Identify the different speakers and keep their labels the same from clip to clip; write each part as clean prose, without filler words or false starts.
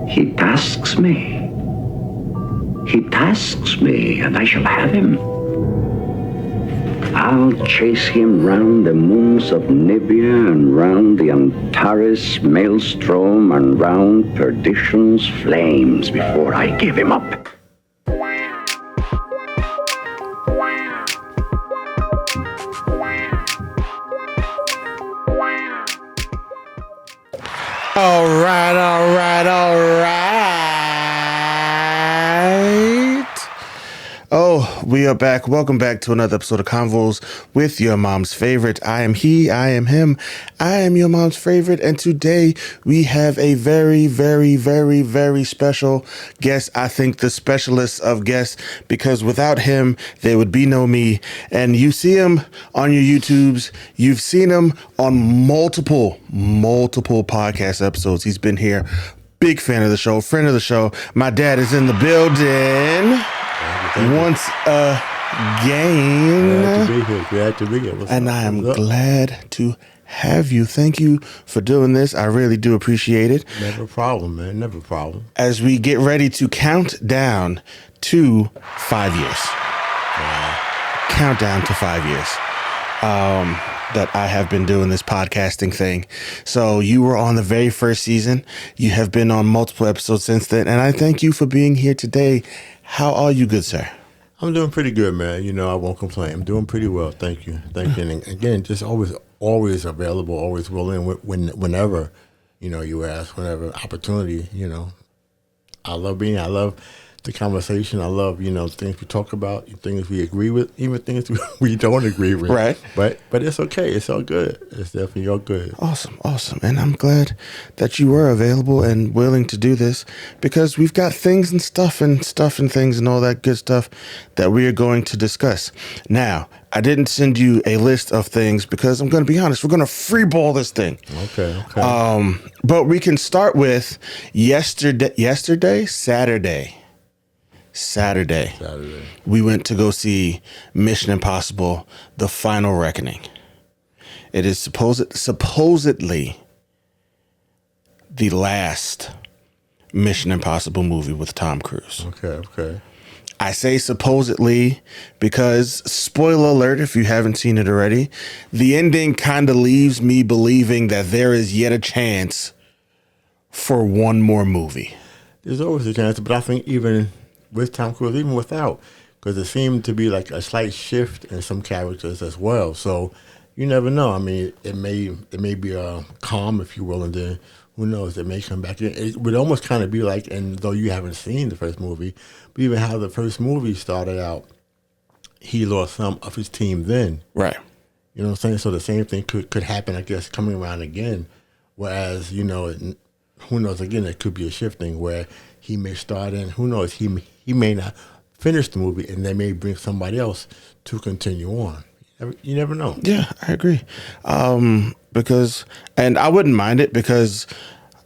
Speaker 1: He tasks me. He tasks me, and I shall have him. I'll chase him round the moons of Nibia and round the Antares maelstrom and round perdition's flames before I give him up.
Speaker 2: All right. Oh, we are back. Welcome back to another episode of Convos with your mom's favorite. I am he, I am him. I am your mom's favorite. And today we have a very, very, very, very special guest. I think the specialist of guests, because without him, there would be no me. And you see him on your YouTubes. You've seen him on multiple podcast episodes. He's been here. Big fan of the show, friend of the show. My dad is in the building. Once again.
Speaker 3: Glad to be here.
Speaker 2: And I am glad to have you. Thank you for doing this. I really do appreciate it.
Speaker 3: Never a problem, man. Never a problem.
Speaker 2: As we get ready to count down to 5 years. Countdown to 5 years. That I have been doing this podcasting thing. So you were on the very first season. You have been on multiple episodes since then. And I thank you for being here today. How are you, good sir?
Speaker 3: I'm doing pretty good, man. You know, I won't complain. I'm doing pretty well. Thank you. And again, just always available, always willing whenever, you know, you ask, whenever opportunity, you know. I love the conversation. I love, you know, things we talk about, things we agree with, even things we don't agree with.
Speaker 2: Right.
Speaker 3: But it's okay. It's all good. It's definitely all good.
Speaker 2: Awesome. And I'm glad that you were available and willing to do this, because we've got things and stuff and things and all that good stuff that we are going to discuss. Now, I didn't send you a list of things because I'm going to be honest, we're going to freeball this thing.
Speaker 3: Okay.
Speaker 2: But we can start with Saturday, we went to go see Mission Impossible: The Final Reckoning. It is supposedly the last Mission Impossible movie with Tom Cruise.
Speaker 3: Okay.
Speaker 2: I say supposedly because, spoiler alert if you haven't seen it already, the ending kind of leaves me believing that there is yet a chance for one more movie.
Speaker 3: There's always a chance, but I think even with Tom Cruise, even without, because it seemed to be like a slight shift in some characters as well. So you never know. I mean, it may be a calm, if you will, and then who knows? It may come back in. It would almost kind of be like, and though you haven't seen the first movie, but even how the first movie started out, he lost some of his team then.
Speaker 2: Right.
Speaker 3: You know what I'm saying? So the same thing could happen, I guess, coming around again. Whereas, you know, who knows? Again, it could be a shifting where he may start in. Who knows? He may not finish the movie, and they may bring somebody else to continue on. You never know.
Speaker 2: Yeah, I agree. Because I wouldn't mind it because,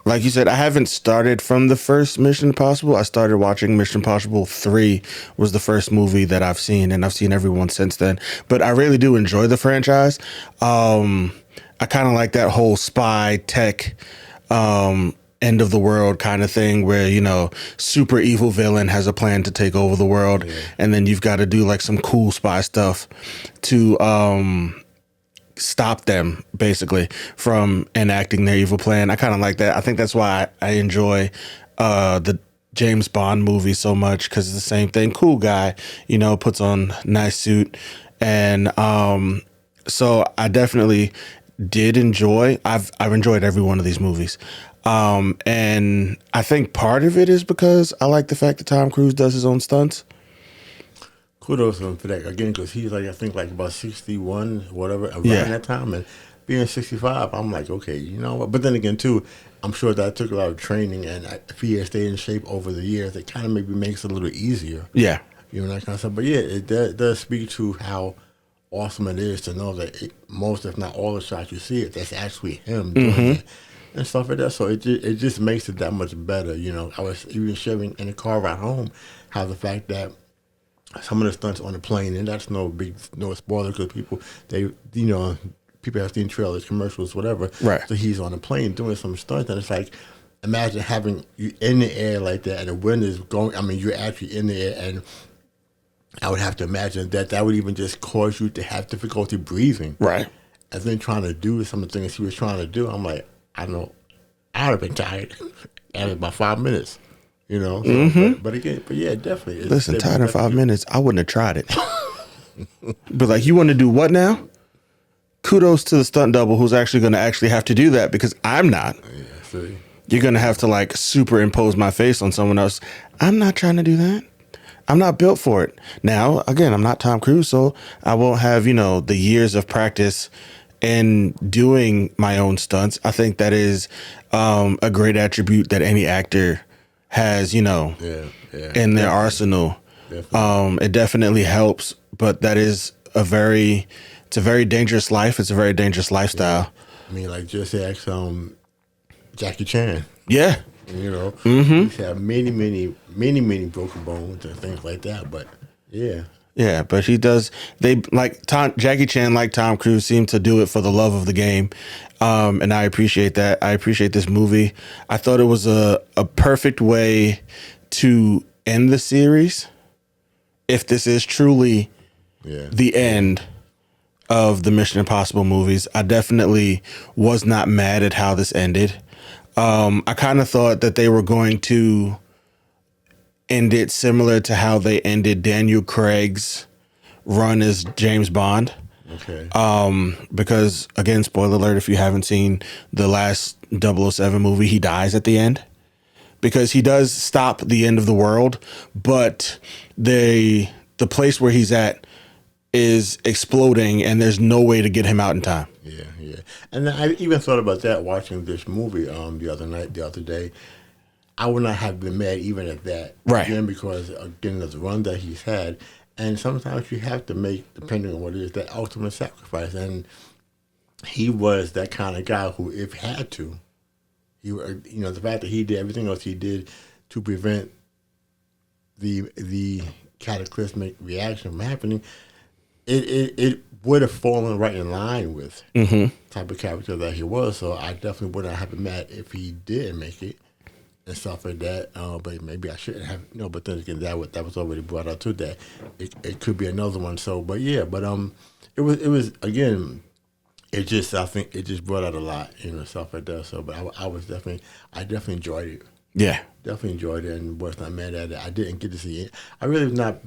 Speaker 2: like you said, I haven't started from the first Mission Impossible. I started watching Mission Impossible 3 was the first movie that I've seen, and I've seen everyone since then. But I really do enjoy the franchise. I kind of like that whole spy tech end of the world kind of thing where, you know, super evil villain has a plan to take over the world, and then you've got to do like some cool spy stuff to stop them basically from enacting their evil plan. I kind of like that. I think that's why I enjoy the James Bond movies so much, because it's the same thing. Cool guy, you know, puts on nice suit, and so I definitely did enjoy. I've enjoyed every one of these movies. And I think part of it is because I like the fact that Tom Cruise does his own stunts.
Speaker 3: Kudos to him for that. Again, because he's like, I think like about 61, whatever, around that time. And being 65, I'm like, okay, you know what? But then again, too, I'm sure that took a lot of training. And if he has stayed in shape over the years, it kind of maybe makes it a little easier.
Speaker 2: Yeah.
Speaker 3: You know, that kind of stuff. But yeah, it does speak to how awesome it is to know that most, if not all the shots you see, that's actually him doing it. And stuff like that, so it just makes it that much better. You know, I was even sharing in the car ride home how the fact that some of the stunts on the plane, and that's no spoiler because people have seen trailers, commercials, whatever.
Speaker 2: Right.
Speaker 3: So he's on the plane doing some stunts, and it's like imagine having you in the air like that, and the wind is going. I mean, you're actually in the air, and I would have to imagine that would even just cause you to have difficulty breathing.
Speaker 2: Right.
Speaker 3: And then trying to do some of the things he was trying to do, I'm like, I know, I would have been tired after about 5 minutes, you know. So, but yeah, definitely.
Speaker 2: Listen, tired in 5 minutes, I wouldn't have tried it. But like, you want to do what now? Kudos to the stunt double who's actually going to actually have to do that, because I'm not.
Speaker 3: Yeah, see.
Speaker 2: You're going to have to like superimpose my face on someone else. I'm not trying to do that. I'm not built for it. Now, again, I'm not Tom Cruise, so I won't have, the years of practice in doing my own stunts. I think that is a great attribute that any actor has, in their arsenal. It definitely helps, but that is it's a very dangerous life. It's a very dangerous lifestyle.
Speaker 3: I mean, like, just ask Jackie Chan.
Speaker 2: Yeah.
Speaker 3: He's had many, many, many, many broken bones and things like that. But yeah.
Speaker 2: Yeah, but he does. Jackie Chan, like Tom Cruise, seem to do it for the love of the game, and I appreciate that. I appreciate this movie. I thought it was a perfect way to end the series. If this is truly the end of the Mission Impossible movies, I definitely was not mad at how this ended. I kind of thought that they were going to end it similar to how they ended Daniel Craig's run as James Bond.
Speaker 3: Okay.
Speaker 2: Because, again, spoiler alert, if you haven't seen the last 007 movie, he dies at the end. Because he does stop the end of the world, but the place where he's at is exploding, and there's no way to get him out in time.
Speaker 3: Yeah. And I even thought about that watching this movie the other day. I would not have been mad even at that.
Speaker 2: Right.
Speaker 3: Again, because, again, of the run that he's had. And sometimes you have to make, depending on what it is, that ultimate sacrifice. And he was that kind of guy who, if had to, the fact that he did everything else he did to prevent the cataclysmic reaction from happening, it would have fallen right in line with the type of character that he was. So I definitely would not have been mad if he didn't make it and stuff like that. But maybe I shouldn't have. But then again, that was already brought out too. That it could be another one. So, but yeah, it was again. I think it just brought out a lot, stuff like that. So, but I definitely enjoyed it.
Speaker 2: Yeah.
Speaker 3: Definitely enjoyed it and was not mad at it. I didn't get to see it. I really was not,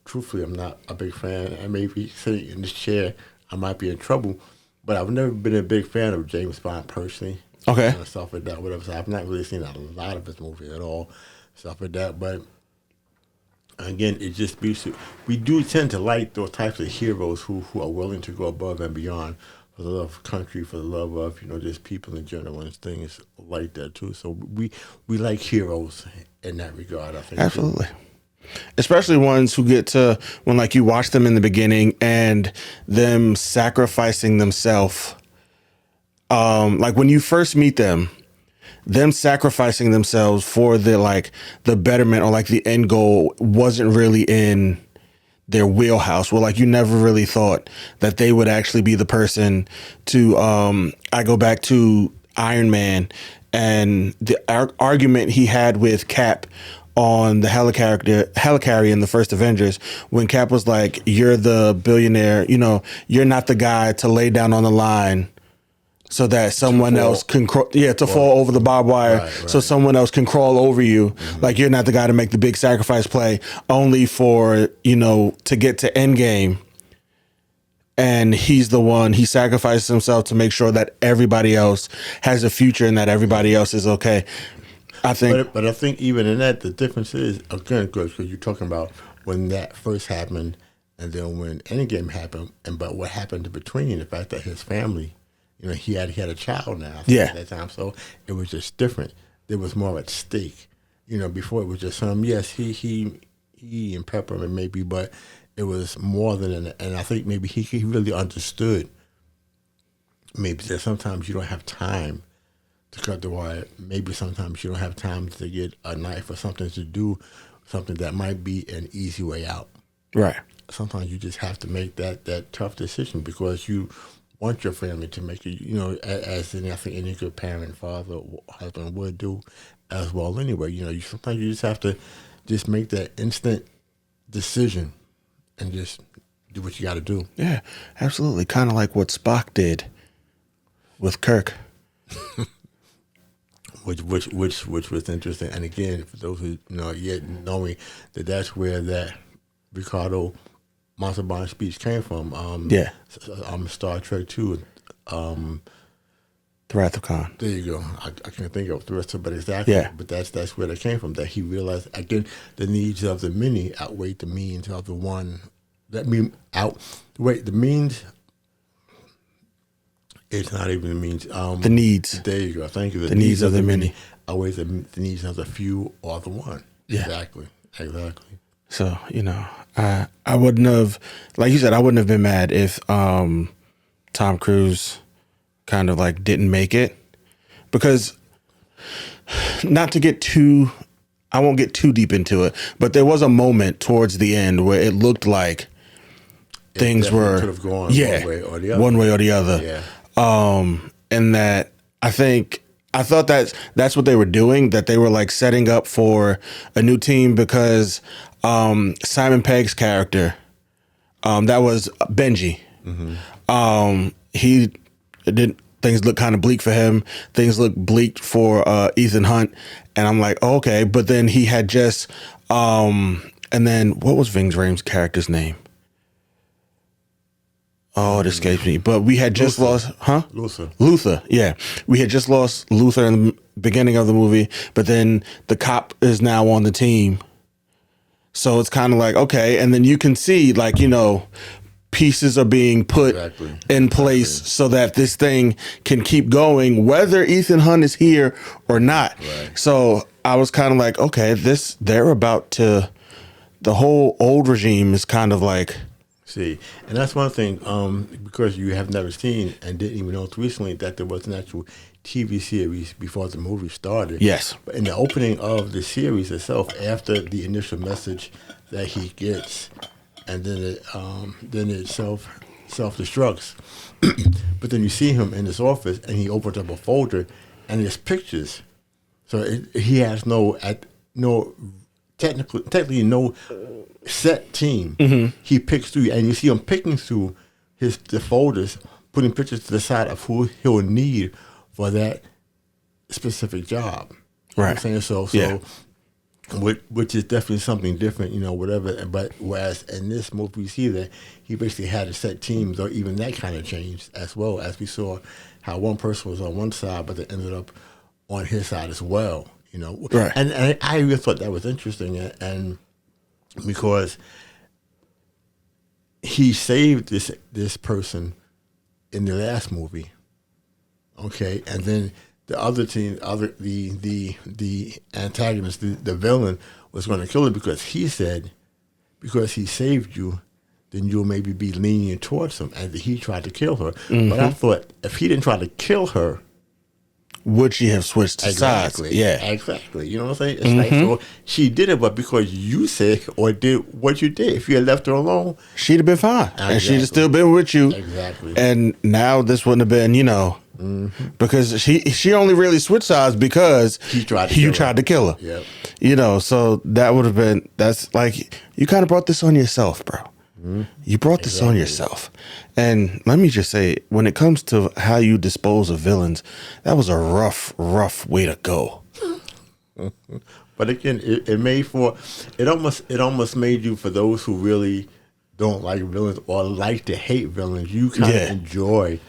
Speaker 3: truthfully, I'm not a big fan. I may be sitting in this chair, I might be in trouble, but I've never been a big fan of James Bond personally.
Speaker 2: Okay.
Speaker 3: Stuff like that, whatever. So I've not really seen a lot of his movies at all, stuff like that. But again, it just we do tend to like those types of heroes who are willing to go above and beyond for the love of country, for the love of, just people in general and things like that too. So we like heroes in that regard, I think.
Speaker 2: Absolutely. Especially ones who get to, when like you watch them in the beginning and them sacrificing themselves. Like when you first meet them sacrificing themselves for the betterment or like the end goal wasn't really in their wheelhouse. Well, like you never really thought that they would actually be the person to, I go back to Iron Man and the argument he had with Cap on the helicarrier in the first Avengers, when Cap was like, you're the billionaire, you're not the guy to lay down on the line so that someone else can fall over the barbed wire, right. So someone else can crawl over you. Mm-hmm. Like you're not the guy to make the big sacrifice play only for, to get to Endgame. And he's the one, he sacrifices himself to make sure that everybody else has a future and that everybody else is okay. I think.
Speaker 3: But I think even in that, the difference is, again, because you're talking about when that first happened and then when Endgame happened, but what happened in between, the fact that his family, he had a child now at that time, so it was just different. There was more at stake. Before it was just yes, he and Pepper maybe, but it was more than, and I think maybe he really understood maybe that sometimes you don't have time to cut the wire. Maybe sometimes you don't have time to get a knife or something to do something that might be an easy way out.
Speaker 2: Right.
Speaker 3: Sometimes you just have to make that tough decision because you want your family to make it, as I think any good parent, father, or husband would do as well anyway. Sometimes you just have to just make that instant decision and just do what you got to do.
Speaker 2: Yeah, absolutely. Kind of like what Spock did with Kirk.
Speaker 3: Which was interesting. And again, for those who yet knowing that's where that Ricardo Montalban speech came from. Star Trek 2.
Speaker 2: The Wrath of Khan.
Speaker 3: There you go. I can't think of the rest of it, but exactly.
Speaker 2: Yeah.
Speaker 3: But that's where that came from. That he realized again the needs of the many outweigh the means of the one. The means. It's not even the means.
Speaker 2: The needs.
Speaker 3: There you go. Thank you.
Speaker 2: The needs of the many
Speaker 3: outweighs the needs of the few or the one.
Speaker 2: Yeah.
Speaker 3: Exactly.
Speaker 2: So, I wouldn't have, like you said, I wouldn't have been mad if Tom Cruise kind of like didn't make it, because not to get too, I won't get too deep into it, but there was a moment towards the end where it looked like things were
Speaker 3: could have gone
Speaker 2: one way or the other.
Speaker 3: Yeah.
Speaker 2: And that I thought that's what they were doing, that they were like setting up for a new team, because Simon Pegg's character, that was Benji.
Speaker 3: Mm-hmm.
Speaker 2: He did, things look kind of bleak for him. Things look bleak for Ethan Hunt, and I'm like, okay. But then he had just, and then what was Ving Rhames' character's name? Oh, it escapes me. But we had just lost, Luther. Yeah, we had just lost Luther in the beginning of the movie, but then the cop is now on the team. So it's kind of like, okay, and then you can see, like, pieces are being put in place so that this thing can keep going, whether Ethan Hunt is here or not.
Speaker 3: Right.
Speaker 2: So I was kind of like, okay, they're about to, the whole old regime is kind of like.
Speaker 3: See, and that's one thing, because you have never seen and didn't even know recently that there was an actual TV series before the movie started.
Speaker 2: Yes.
Speaker 3: But in the opening of the series itself, after the initial message that he gets, and then it self-destructs. But then you see him in his office, and he opens up a folder, and there's pictures. So he has technically no set team.
Speaker 2: Mm-hmm.
Speaker 3: He picks through, and you see him picking through the folders, putting pictures to the side of who he'll need for that specific job. You know what I'm saying?
Speaker 2: Yeah.
Speaker 3: Which is definitely something different, whatever. But whereas in this movie, we see that he basically had a set team, though even that kind of changed as well, as we saw how one person was on one side, but they ended up on his side as well.
Speaker 2: Right.
Speaker 3: And I really thought that was interesting, and because he saved this person in the last movie, okay, and then the other team, the antagonist, the villain, was going to kill him because he said, because he saved you, then you'll maybe be lenient towards him, and he tried to kill her. Mm-hmm. But I thought if he didn't try to kill her,
Speaker 2: would she have switched sides? Yeah,
Speaker 3: exactly. You know what I'm saying? It's like, so she did it, but because you said or did what you did, if you had left her alone,
Speaker 2: she'd have been fine, and she'd have still been with you.
Speaker 3: Exactly.
Speaker 2: And now this wouldn't have been, because she only really switched sides because you tried to kill her.
Speaker 3: Yep.
Speaker 2: So that would have been, that's like, you kind of brought this on yourself, bro. Mm-hmm. You brought this on yourself. And let me just say, when it comes to how you dispose of villains, that was a rough way to go.
Speaker 3: But again, it almost made you, for those who really don't like villains or like to hate villains, you kind of enjoy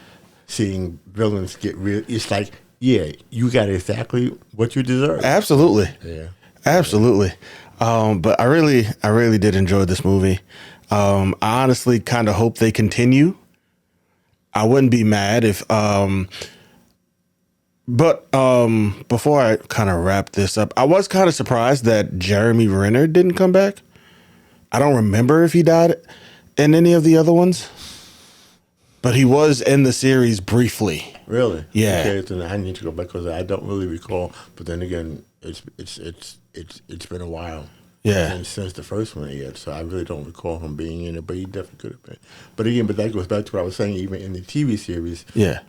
Speaker 3: seeing villains get real. It's like, you got exactly what you deserve.
Speaker 2: Absolutely.
Speaker 3: Yeah.
Speaker 2: Absolutely. But I really did enjoy this movie. I honestly kind of hope they continue. I wouldn't be mad if, but before I kind of wrap this up, I was kind of surprised that Jeremy Renner didn't come back. I don't remember if he died in any of the other ones, but he was in the series briefly.
Speaker 3: Really?
Speaker 2: Yeah.
Speaker 3: Okay, then I need to go back because I don't really recall. But then again, it's been a while.
Speaker 2: Yeah.
Speaker 3: since the first one yet. So I really don't recall him being in it, but he definitely could have been. But again, that goes back to what I was saying. Even in the TV series,
Speaker 2: Yeah.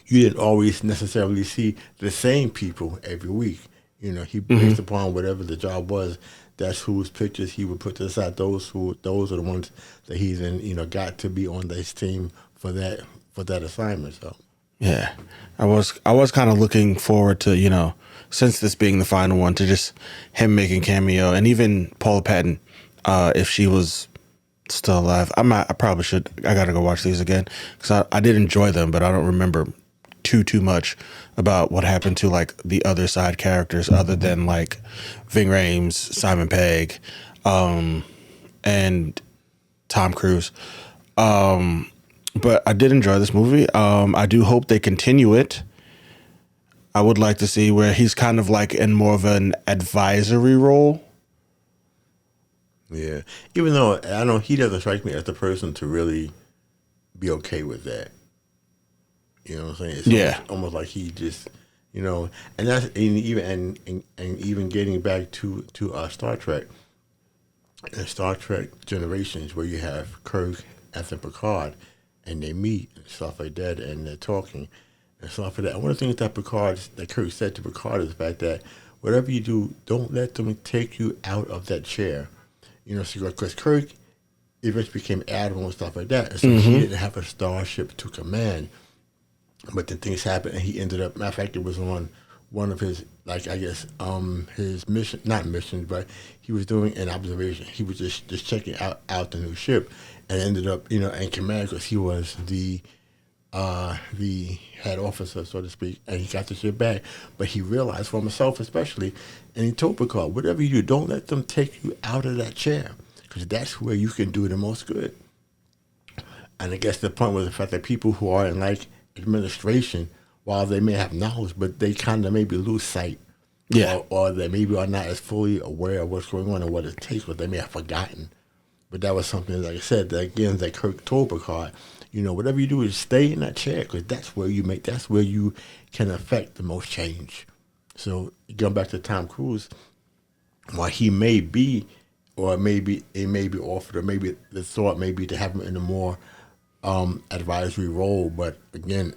Speaker 3: you didn't always necessarily see the same people every week. You know, he based upon whatever the job was. That's whose pictures he would put to the side. Those are the ones that he's in. You know, got to be on this team for that assignment. So
Speaker 2: Yeah. I was kind of looking forward to, since this being the final one, to just him making cameo, and even Paula Patton, if she was still alive. I probably should. I got to go watch these again because I did enjoy them, but I don't remember too much about what happened to like the other side characters other than like Ving Rhames, Simon Pegg, and Tom Cruise. But I did enjoy this movie. I do hope they continue it. I would like to see where he's kind of like in more of an advisory role.
Speaker 3: yeah, even though I know he doesn't strike me as the person to really be okay with that. You know what I'm saying? It's almost like he just, and that's and even getting back to Star Trek and Star Trek Generations, where you have Kirk, Anthony Picard, and they meet and stuff like that, and they're talking and stuff like that. And one of the things that Kirk said to Picard is the fact that whatever you do, don't let them take you out of that chair. Because Kirk eventually became Admiral and stuff like that, and so he didn't have a starship to command. But then things happened, and he ended up. Matter of fact, it was on one of his, his mission, not missions, but he was doing an observation. He was just checking out the new ship, and ended up, in command because he was the head officer, so to speak, and he got the ship back. But he realized for himself, especially, and he told Picard, whatever you do, don't let them take you out of that chair, because that's where you can do the most good. And I guess the point was the fact that people who are in administration, while they may have knowledge, but they kind of maybe lose sight.
Speaker 2: Yeah.
Speaker 3: Or they maybe are not as fully aware of what's going on and what it takes, what they may have forgotten. But that was something, like I said, that Kirk told Picard, whatever you do is stay in that chair, because that's where you can affect the most change. So going back to Tom Cruise, while he may be, or maybe it may be offered, or maybe the thought may be to have him in a more advisory role, but again,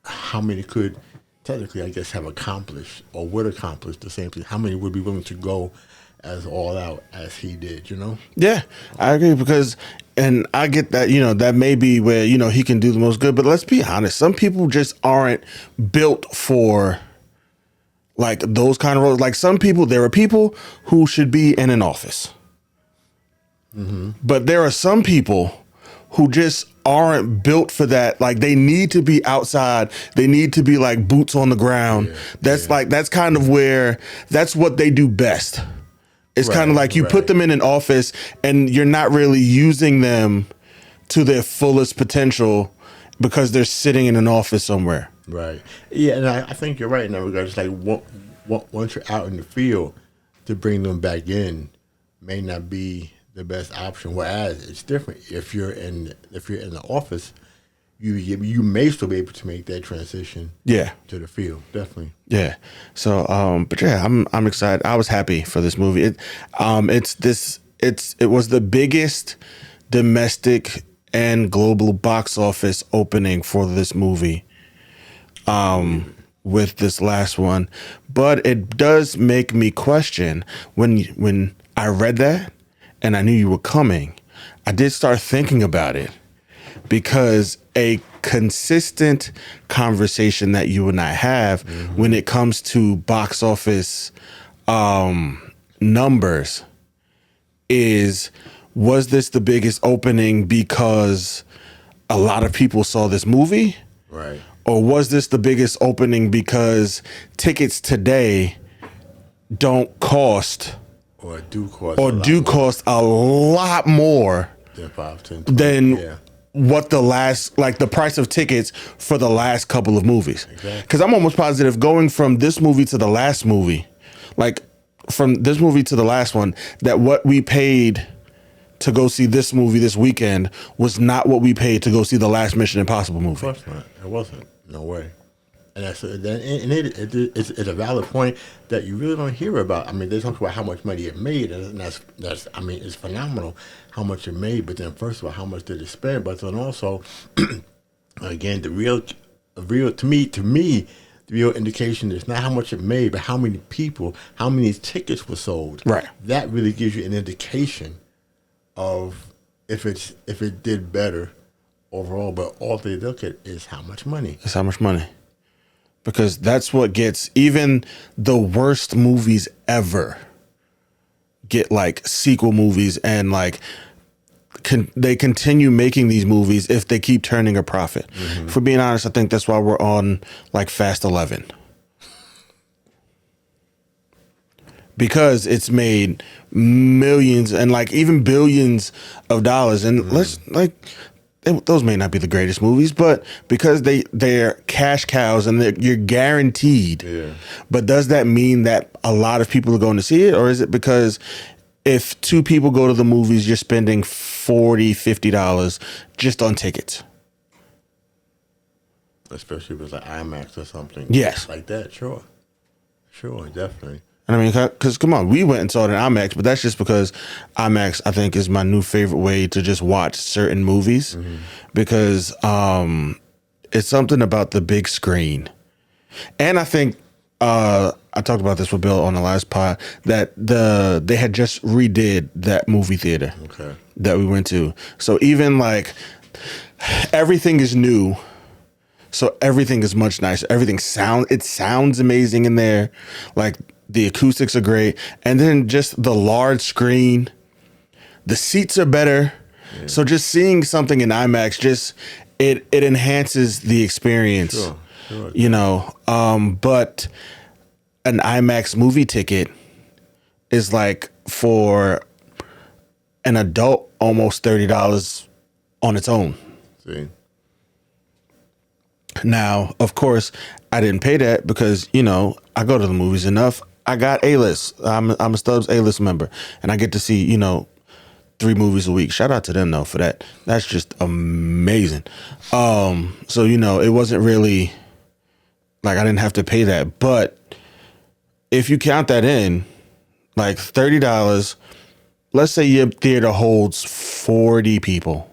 Speaker 3: how many could technically, I guess, have accomplished or would accomplish the same thing? How many would be willing to go as all out as he did,
Speaker 2: Yeah, I agree, because, and I get that, that may be where, he can do the most good, but let's be honest, some people just aren't built for like those kind of roles. Like there are people who should be in an office, but there are some people who just aren't built for that. Like they need to be outside. They need to be like boots on the ground. That's kind of where, that's what they do best. It's kind of like you put them in an office and you're not really using them to their fullest potential because they're sitting in an office somewhere.
Speaker 3: Right. Yeah, and I think you're right in that regard. It's like once you're out in the field, to bring them back in may not be the best option. Whereas it's different if you're in the office, you may still be able to make that transition.
Speaker 2: Yeah.
Speaker 3: To the field, definitely.
Speaker 2: Yeah. So, but yeah, I'm excited. I was happy for this movie. It was the biggest domestic and global box office opening for this movie. With this last one, but it does make me question when I read that and I knew you were coming, I did start thinking about it, because a consistent conversation that you and I have when it comes to box office numbers was this the biggest opening because a lot of people saw this movie?
Speaker 3: Right.
Speaker 2: Or was this the biggest opening because tickets today don't cost
Speaker 3: or do
Speaker 2: cost a lot more
Speaker 3: than 5, 10, 20,
Speaker 2: than what the price of tickets for the last couple of movies?
Speaker 3: Exactly.
Speaker 2: Because I'm almost positive going from this movie to the last movie, like from this movie to the last one, that what we paid to go see this movie this weekend was not what we paid to go see the last Mission Impossible movie.
Speaker 3: Of course not. It wasn't. No way. And it's a valid point that you really don't hear about. I mean, they talk about how much money it made, and that's I mean, it's phenomenal how much it made. But then, first of all, how much did it spend? But then also, again, the real to me, the real indication is not how much it made, but how many people, how many tickets were sold.
Speaker 2: Right.
Speaker 3: That really gives you an indication of if it did better overall. But all they look at is how much money.
Speaker 2: It's how much money. Because that's what gets even the worst movies ever get like sequel movies, and like they continue making these movies if they keep turning a profit. Mm-hmm. For being honest, I think that's why we're on like Fast 11. Because it's made millions and like even billions of dollars. And let's like, those may not be the greatest movies, but because they're cash cows and you're guaranteed. Yeah. But does that mean that a lot of people are going to see it? Or is it because if two people go to the movies, you're spending $40, $50 just on tickets?
Speaker 3: Especially if it's like IMAX or something.
Speaker 2: Yes.
Speaker 3: Like that, sure. Sure, definitely.
Speaker 2: I mean, because come on, we went and saw it in IMAX, but that's just because IMAX, I think, is my new favorite way to just watch certain movies, because it's something about the big screen. And I think I talked about this with Bill on the last pod, that they had just redid that movie theater that we went to. So even like everything is new. So everything is much nicer. It sounds amazing in there. Like the acoustics are great. And then just the large screen, the seats are better. Yeah. So just seeing something in IMAX, just it enhances the experience. Sure. You know, but an IMAX movie ticket is like for an adult almost $30 on its own.
Speaker 3: See.
Speaker 2: Now, of course, I didn't pay that because, you know, I go to the movies enough. I got A-list. I'm a Stubbs A-list member, and I get to see, you know, 3 movies a week. Shout out to them though for that. That's just amazing. So, you know, it wasn't really like I didn't have to pay that, but if you count that in, like $30, let's say your theater holds 40 people.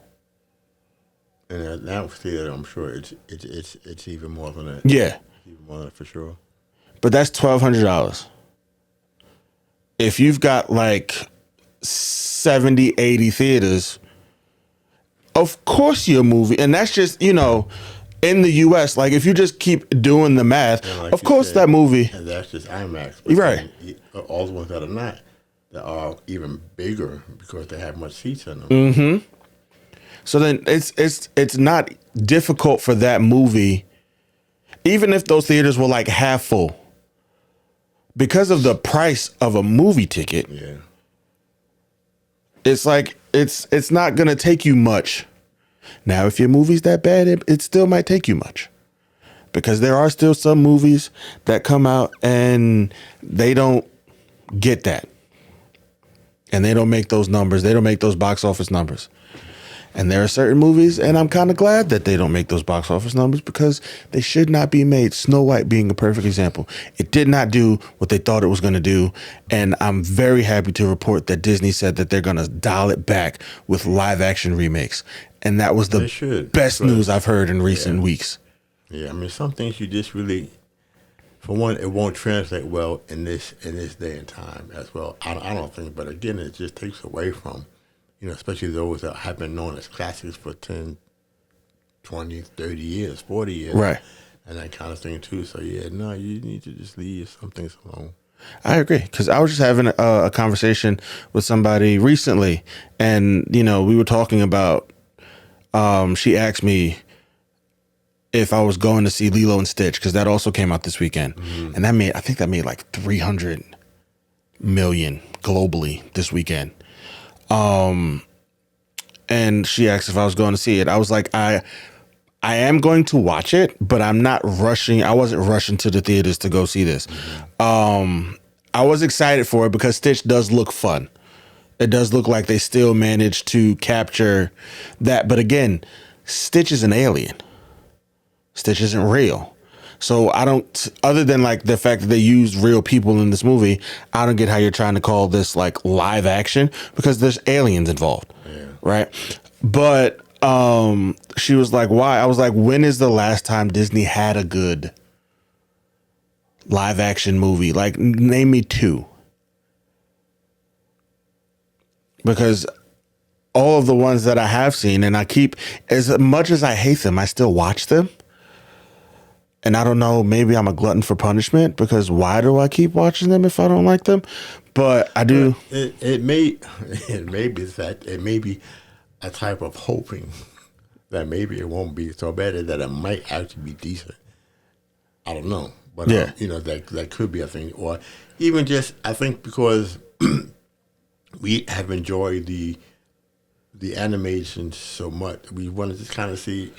Speaker 3: And that theater, I'm sure it's even more than that.
Speaker 2: Yeah,
Speaker 3: even more than that for sure.
Speaker 2: But that's $1,200. If you've got like 70, 80 theaters, of course your movie, and that's just, you know, in the U.S., like if you just keep doing the math, like of course said, that movie.
Speaker 3: And that's just IMAX.
Speaker 2: Right.
Speaker 3: All the ones that are not, that are even bigger because they have much seats in them.
Speaker 2: Mm-hmm. So then it's not difficult for that movie, even if those theaters were like half full, because of the price of a movie ticket.
Speaker 3: Yeah.
Speaker 2: It's like it's not gonna take you much. Now, if your movie's that bad, it still might take you much, because there are still some movies that come out and they don't get that, and they don't make those numbers. They don't make those box office numbers. And there are certain movies, and I'm kind of glad that they don't make those box office numbers, because they should not be made. Snow White being a perfect example. It did not do what they thought it was going to do. And I'm very happy to report that Disney said that they're going to dial it back with live action remakes. And that was the best news I've heard in recent weeks.
Speaker 3: Yeah, I mean, some things you just really, for one, it won't translate well in this day and time as well. I don't think, but again, it just takes away from, you know, especially those that have been known as classics for 10, 20, 30 years, 40 years.
Speaker 2: Right.
Speaker 3: And that kind of thing, too. So, yeah, no, you need to just leave some things alone.
Speaker 2: I agree, because I was just having a conversation with somebody recently, and, you know, we were talking about, she asked me if I was going to see Lilo and Stitch, because that also came out this weekend. Mm-hmm. And I think that made like 300 million globally this weekend. And she asked if I was going to see it. I was like, I am going to watch it, but I'm not rushing. I wasn't rushing to the theaters to go see this. Mm-hmm. I was excited for it because Stitch does look fun. It does look like they still managed to capture that. But again, Stitch is an alien. Stitch isn't real. So I don't, other than like the fact that they used real people in this movie, I don't get how you're trying to call this like live action because there's aliens involved, right? But she was like, why? I was like, when is the last time Disney had a good live action movie? Like, name me two. Because all of the ones that I have seen, and I keep, as much as I hate them, I still watch them. And I don't know, maybe I'm a glutton for punishment because why do I keep watching them if I don't like them? But I do.
Speaker 3: It may be that it may be a type of hoping that maybe it won't be so bad that it might actually be decent. I don't know, but
Speaker 2: Yeah.
Speaker 3: That could be a thing, or even just I think because we have enjoyed the animation so much, we want to just kind of see,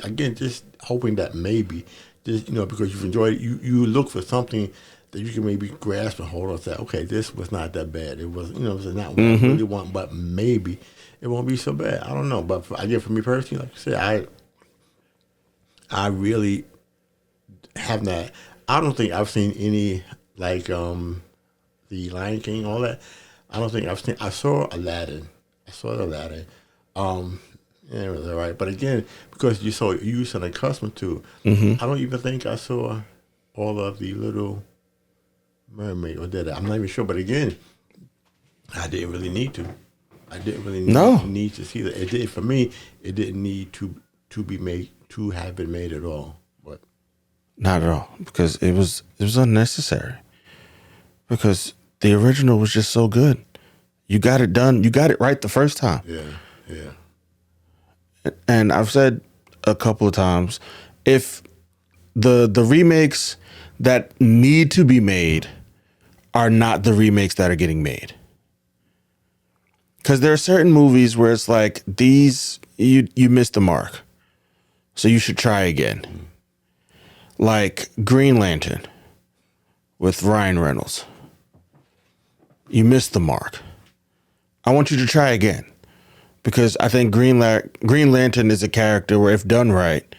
Speaker 3: again, just hoping that maybe, just because you've enjoyed it, you look for something that you can maybe grasp and hold on to. Okay, this was not that bad. It was, it was not what I really want, but maybe it won't be so bad. I don't know, but for me personally, like I said, I really have not. I don't think I've seen any like the Lion King, all that. I don't think I've seen. I saw Aladdin. Yeah, it was all right. But again, because you're so used and accustomed to, I don't even think I saw all of the Little Mermaid, or did I? I'm not even sure. But again, I didn't really need to. I didn't really need to see that. It did for me. It didn't need to be made, to have been made at all. But
Speaker 2: Not at all, because it was unnecessary. Because the original was just so good. You got it done. You got it right the first time.
Speaker 3: yeah.
Speaker 2: And I've said a couple of times, if the remakes that need to be made are not the remakes that are getting made. Because there are certain movies where it's like, these, you missed the mark. So you should try again. Like Green Lantern with Ryan Reynolds. You missed the mark. I want you to try again. Because I think Green Lantern is a character where, if done right,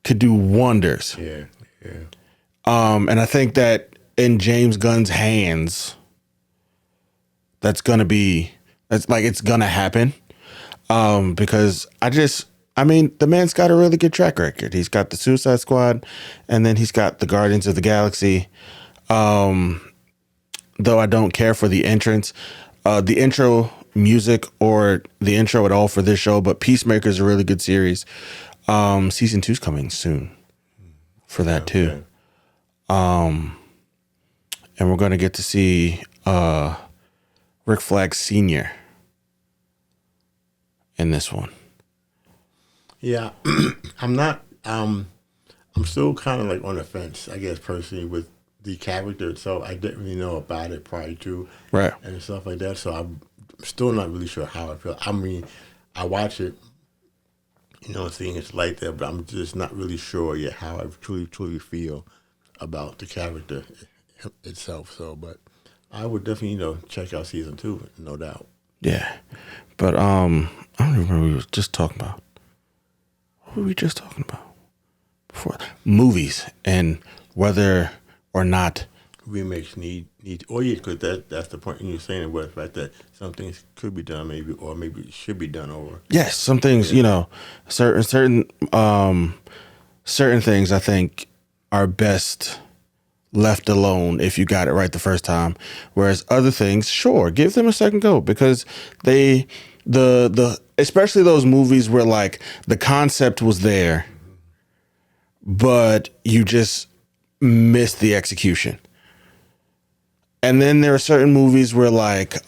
Speaker 2: could do wonders.
Speaker 3: Yeah.
Speaker 2: And I think that in James Gunn's hands, it's gonna happen. Because the man's got a really good track record. He's got the Suicide Squad, and then he's got the Guardians of the Galaxy. Though I don't care for the intro music or the intro at all for this show, but Peacemaker is a really good series. Season 2's coming soon for that too. And we're going to get to see Rick Flag Sr. in this one.
Speaker 3: Yeah, I'm still kind of like on the fence, I guess, personally, with the character itself. I didn't really know about it prior to,
Speaker 2: Right,
Speaker 3: and stuff like that. So I'm still not really sure how I feel. I mean, I watch it, seeing it's like that, but I'm just not really sure yet how I truly feel about the character itself. So, but I would definitely, check out season 2, no doubt.
Speaker 2: yeah. But I don't remember what we were just talking about. What were we just talking about before? Movies and whether or not
Speaker 3: Remakes need. Oh yeah, because that's the point you're saying, about the fact that some things could be done, maybe, or maybe should be done over.
Speaker 2: yes, some things, certain things I think are best left alone if you got it right the first time. Whereas other things, sure, give them a second go, because the especially those movies where like the concept was there, but you just missed the execution. And then there are certain movies where like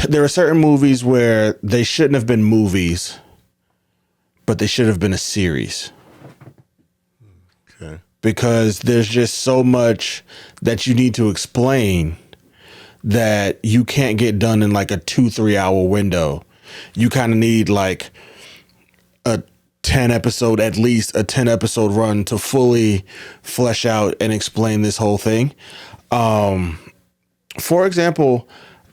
Speaker 2: there are certain movies where they shouldn't have been movies, but they should have been a series.
Speaker 3: Okay.
Speaker 2: Because there's just so much that you need to explain that you can't get done in like a 2-3 hour window. You kind of need like a 10 episode run to fully flesh out and explain this whole thing. For example,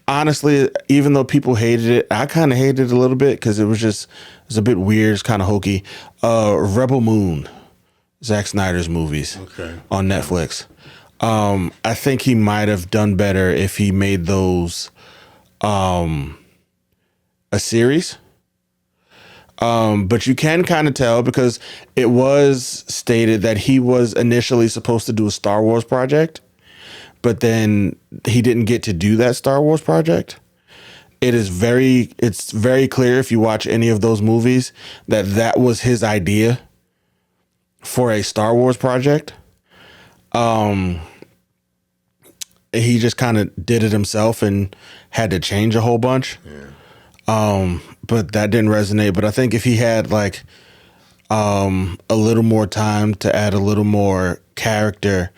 Speaker 2: honestly, even though people hated it, I kind of hated it a little bit because it was a bit weird, it's kind of hokey. Rebel Moon, Zack Snyder's movies on Netflix. I think he might have done better if he made those a series. But you can kind of tell because it was stated that he was initially supposed to do a Star Wars project, but then he didn't get to do that Star Wars project. It's very clear if you watch any of those movies that was his idea for a Star Wars project. He just kind of did it himself and had to change a whole bunch. But that didn't resonate. But I think if he had like a little more time to add a little more character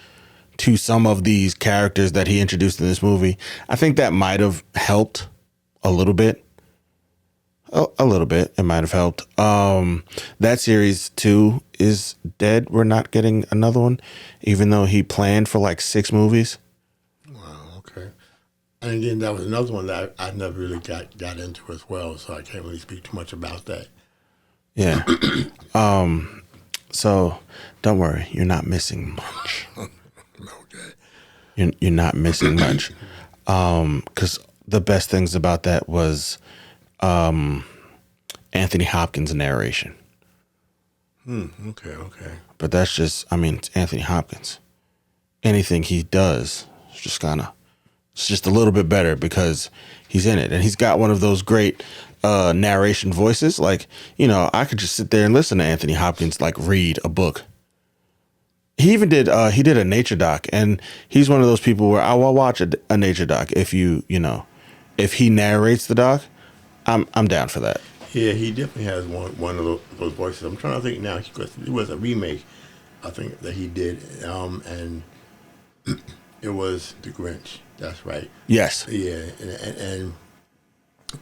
Speaker 2: to some of these characters that he introduced in this movie, I think that might have helped a little bit. A little bit. It might have helped. That series 2 is dead. We're not getting another one, even though he planned for like 6 movies.
Speaker 3: Okay. And again, that was another one that I never really got into as well, so I can't really speak too much about that.
Speaker 2: Yeah. So don't worry, you're not missing much.
Speaker 3: Okay.
Speaker 2: You're not missing much. Because the best things about that was Anthony Hopkins' narration.
Speaker 3: Okay.
Speaker 2: But that's just, I mean, it's Anthony Hopkins. Anything he does, it's just a little bit better because he's in it. And he's got one of those great narration voices. Like, I could just sit there and listen to Anthony Hopkins, like, read a book. He even did a nature doc, and he's one of those people where I will watch a nature doc if if he narrates the doc, I'm down for that.
Speaker 3: Yeah, he definitely has one of those voices. I'm trying to think now, because it was a remake, I think, that he did, and it was The Grinch. That's right.
Speaker 2: Yes.
Speaker 3: Yeah, and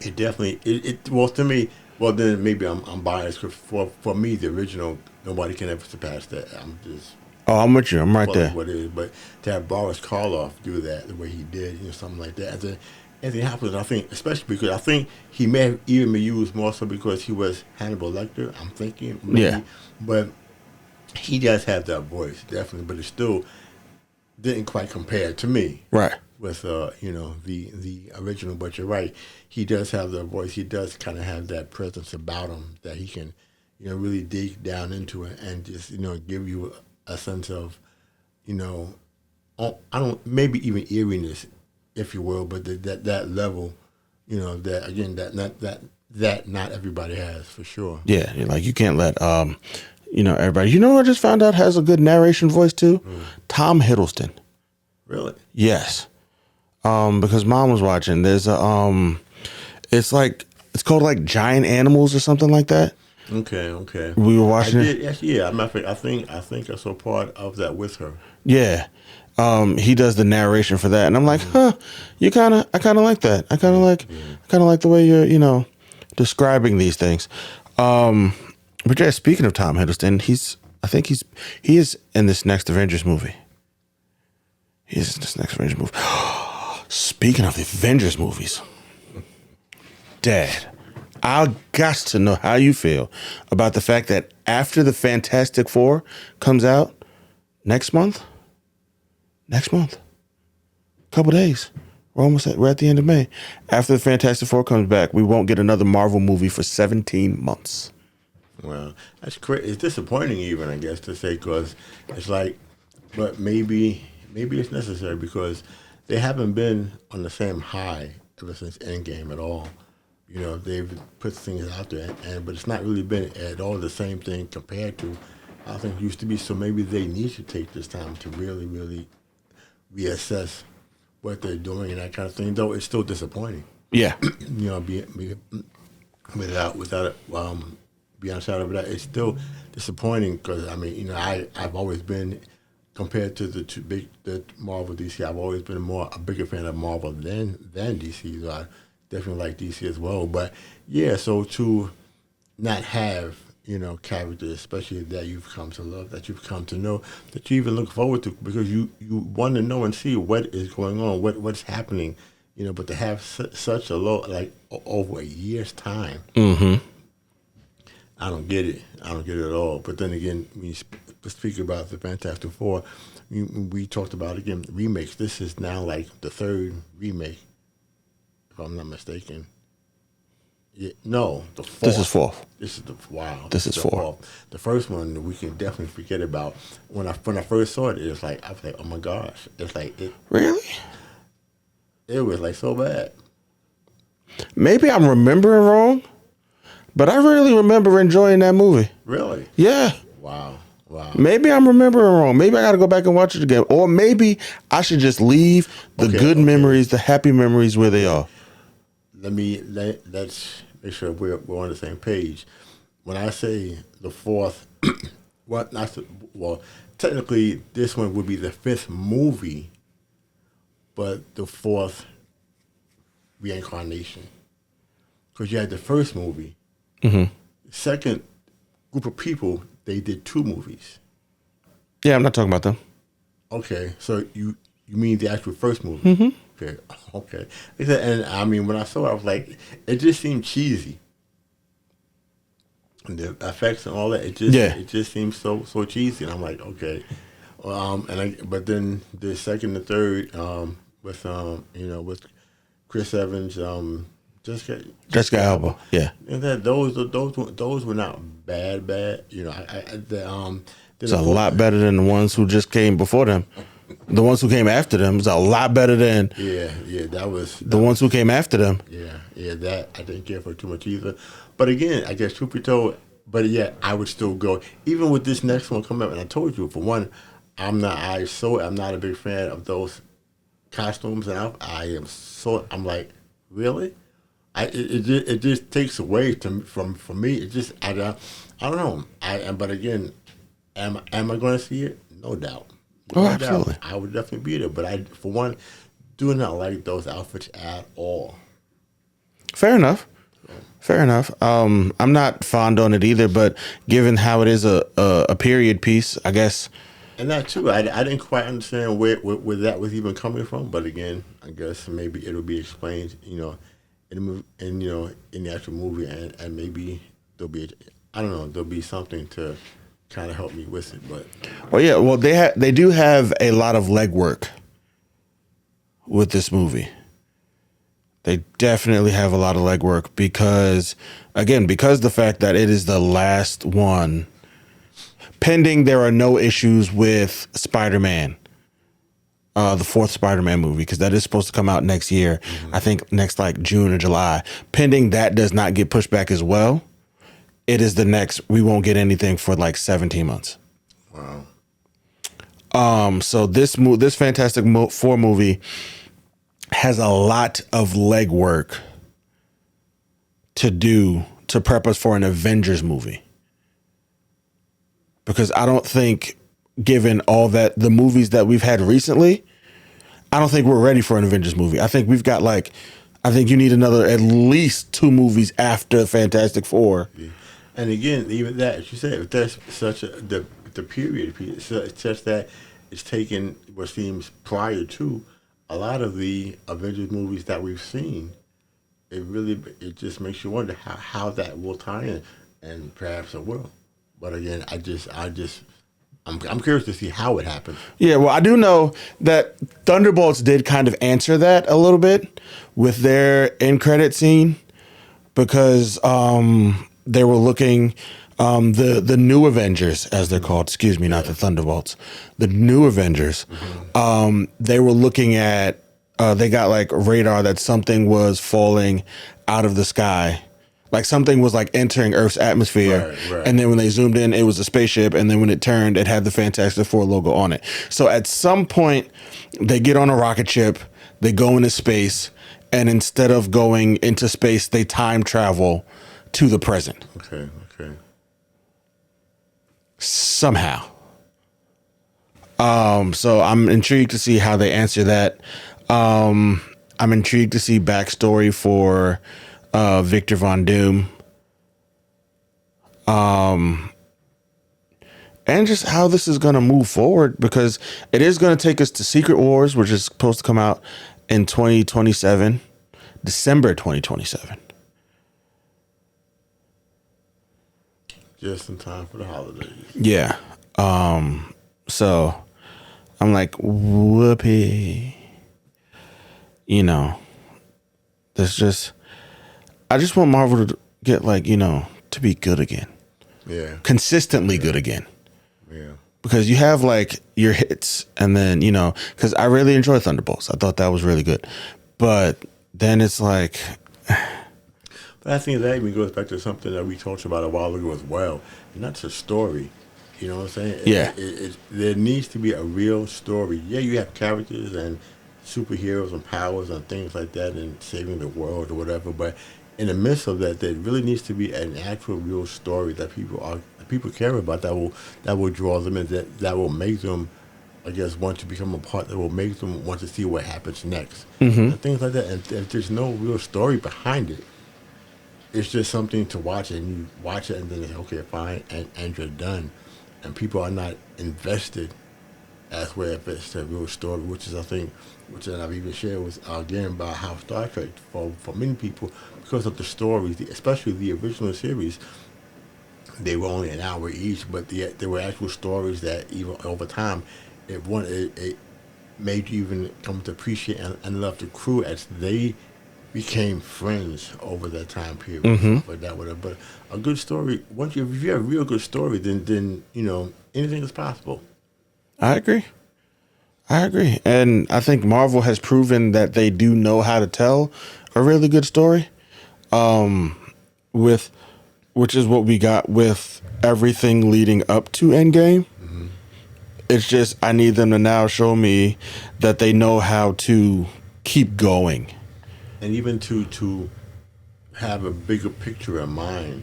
Speaker 3: it definitely well, to me, well, then maybe I'm biased, because for me, the original, nobody can ever surpass that. I'm just.
Speaker 2: Oh, I'm with you. I'm right there.
Speaker 3: What it is, but to have Boris Karloff do that the way he did, something like that. And Anthony Hopkins, I think, especially because I think he may have even been used more so because he was Hannibal Lecter. I'm thinking, maybe.
Speaker 2: Yeah.
Speaker 3: But he does have that voice, definitely. But it still didn't quite compare to me,
Speaker 2: Right.
Speaker 3: with the original. But you're right, he does have the voice. He does kind of have that presence about him that he can, really dig down into it and just give you a sense of, I don't, maybe even eeriness, if you will, but that level, that again, that not everybody has, for sure.
Speaker 2: Yeah, like you can't let everybody. Who I just found out has a good narration voice too? Tom Hiddleston.
Speaker 3: Really?
Speaker 2: Yes. Because Mom was watching. There's it's called like Giant Animals or something like that.
Speaker 3: Okay.
Speaker 2: We were watching it.
Speaker 3: Yes, yeah. I think I saw part of that with her.
Speaker 2: Yeah. He does the narration for that, and I'm like, I kind of like that. I kind of like the way you're, describing these things. But yeah, speaking of Tom Hiddleston, he is in this next Avengers movie. Speaking of the Avengers movies, Dad, I got to know how you feel about the fact that after the Fantastic Four comes out next month, couple days, we're at the end of May. After the Fantastic Four comes back, we won't get another Marvel movie for 17 months.
Speaker 3: Well, that's great. It's disappointing, even, I guess, to say, because it's like, but maybe it's necessary, because they haven't been on the same high ever since Endgame at all. They've put things out there, but it's not really been at all the same thing compared to I think it used to be. So maybe they need to take this time to really, really reassess what they're doing and that kind of thing. Though it's still disappointing.
Speaker 2: Yeah.
Speaker 3: Without beyond a shadow of a doubt, it's still disappointing, because I've always been, compared to the Marvel DC, I've always been a bigger fan of Marvel than DC. So I definitely like DC as well. But yeah, so to not have characters, especially that you've come to love, that you've come to know, that you even look forward to, because you want to know and see what is going on, what's happening, but to have such a low, like over a year's time, I don't get it. I don't get it at all. But then again, when you speak about the Fantastic Four, we talked about, again, remakes. This is now like the third remake, if I'm not mistaken. Yeah, no, the fourth.
Speaker 2: This is fourth.
Speaker 3: This is wow.
Speaker 2: This is
Speaker 3: the
Speaker 2: fourth.
Speaker 3: Fourth. The first one we can definitely forget about. When I first saw it, I was like, oh my gosh, it's like it.
Speaker 2: Really?
Speaker 3: It was like so bad.
Speaker 2: Maybe I'm remembering wrong, but I really remember enjoying that movie.
Speaker 3: Really?
Speaker 2: Yeah.
Speaker 3: Wow.
Speaker 2: Maybe I'm remembering wrong. Maybe I got to go back and watch it again, or maybe I should just leave the good memories, the happy memories, where they are.
Speaker 3: Let's make sure we're on the same page. When I say the fourth, technically this one would be the fifth movie, but the fourth reincarnation. Because you had the first movie. Second group of people, they did two movies.
Speaker 2: Yeah, I'm not talking about them.
Speaker 3: Okay, so you mean the actual first movie? Okay. And I mean, when I saw it, I was like, it just seemed cheesy. And the effects and all that, it just seems so cheesy. And I'm like, okay. But then the second and third, with Chris Evans, Jessica
Speaker 2: Alba, yeah.
Speaker 3: And that those were not bad.
Speaker 2: It's a lot better than the ones who just came before them. The ones who came after them is a lot better than the ones who came after them.
Speaker 3: Yeah, that I didn't care for too much either. But again, I guess truth be told, I would still go even with this next one coming up. And I told you, for one, I'm not a big fan of those costumes, and I'm like, really? It just takes away from me. It just I don't know. But again, am I going to see it? No doubt.
Speaker 2: Oh, absolutely.
Speaker 3: I would definitely be there. But I, for one, do not like those outfits at all.
Speaker 2: Fair enough. I'm not fond on it either, but given how it is a period piece, I guess.
Speaker 3: And that too, I didn't quite understand where that was even coming from. But again, I guess maybe it'll be explained, in the actual movie, and maybe there'll be something to kind of help me with it. But
Speaker 2: they do have a lot of legwork with this movie. They definitely have a lot of legwork because the fact that it is the last one, pending there are no issues with Spider-Man, the fourth Spider-Man movie, because that is supposed to come out next year. I think next like June or July. Pending that does not get pushed back as well, it is the next. We won't get anything for like 17 months.
Speaker 3: Wow.
Speaker 2: So this Fantastic Four movie has a lot of legwork to do to prep us for an Avengers movie. Because I don't think, given all that the movies that we've had recently, I don't think we're ready for an Avengers movie. I think you need at least 2 movies after Fantastic Four.
Speaker 3: Yeah. And again, even that, as you said, if there's such the period piece, it's such that it's taken what seems prior to a lot of the Avengers movies that we've seen. It just makes you wonder how that will tie in, and perhaps it will. But again, I'm curious to see how it happens.
Speaker 2: Yeah, well, I do know that Thunderbolts did kind of answer that a little bit with their end credit scene, because they were looking the new Avengers, as they're called. Excuse me, not the Thunderbolts. The new Avengers. They were looking at. They got like radar that something was falling out of the sky. Like something was like entering Earth's atmosphere.
Speaker 3: Right.
Speaker 2: And then when they zoomed in, it was a spaceship. And then when it turned, it had the Fantastic Four logo on it. So at some point, they get on a rocket ship, they go into space, and instead of going into space, they time travel to the present.
Speaker 3: Okay.
Speaker 2: Somehow. So I'm intrigued to see how they answer that. I'm intrigued to see backstory for Victor Von Doom. And just how this is going to move forward, because it is going to take us to Secret Wars, which is supposed to come out in 2027, December 2027.
Speaker 3: Just in time for the holidays.
Speaker 2: Yeah. So I'm like, whoopee. You know, I just want Marvel to get like, to be good again.
Speaker 3: Yeah.
Speaker 2: Consistently good again.
Speaker 3: Yeah.
Speaker 2: Because you have like your hits and then, because I really enjoy Thunderbolts. I thought that was really good. But then it's like.
Speaker 3: But I think that even goes back to something that we talked about a while ago as well. And that's a story. You know what I'm saying?
Speaker 2: Yeah.
Speaker 3: There needs to be a real story. Yeah, you have characters and superheroes and powers and things like that and saving the world or whatever. But in the midst of that, there really needs to be an actual real story that people care about that will draw them in, that will make them, I guess, want to become a part, that will make them want to see what happens next. And things like that. And if there's no real story behind it, it's just something to watch, and you watch it and then it's okay, fine, and you're done. And people are not invested as well if it's a real story, which is, I think, which I've even shared with again about how Star Trek, for many people, because of the stories, especially the original series, they were only an hour each, but there were actual stories that even over time, it made you even come to appreciate and love the crew as they became friends over that time period. But that would have, but a good story. If you have a real good story, then anything is possible.
Speaker 2: I agree. And I think Marvel has proven that they do know how to tell a really good story. Which is what we got with everything leading up to Endgame. It's just, I need them to now show me that they know how to keep going.
Speaker 3: And even to have a bigger picture in mind,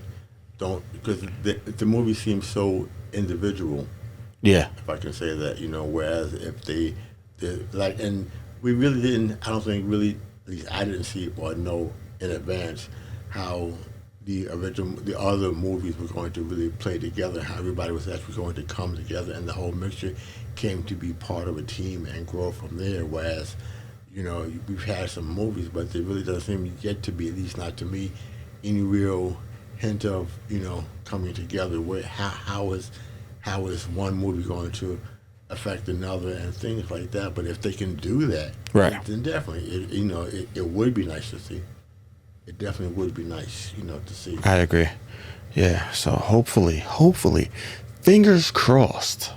Speaker 3: because the movie seems so individual.
Speaker 2: Yeah.
Speaker 3: If I can say that, whereas if they like, and we really didn't, I don't think really, at least I didn't see or know in advance how the other movies were going to really play together, how everybody was actually going to come together, and the whole mixture came to be part of a team and grow from there. Whereas, we've had some movies, but there really doesn't seem yet to be, at least not to me, any real hint of, coming together. How is one movie going to affect another and things like that? But if they can do that,
Speaker 2: right,
Speaker 3: then definitely, it would be nice to see. It definitely would be nice, to see.
Speaker 2: I agree. Yeah. So hopefully, fingers crossed.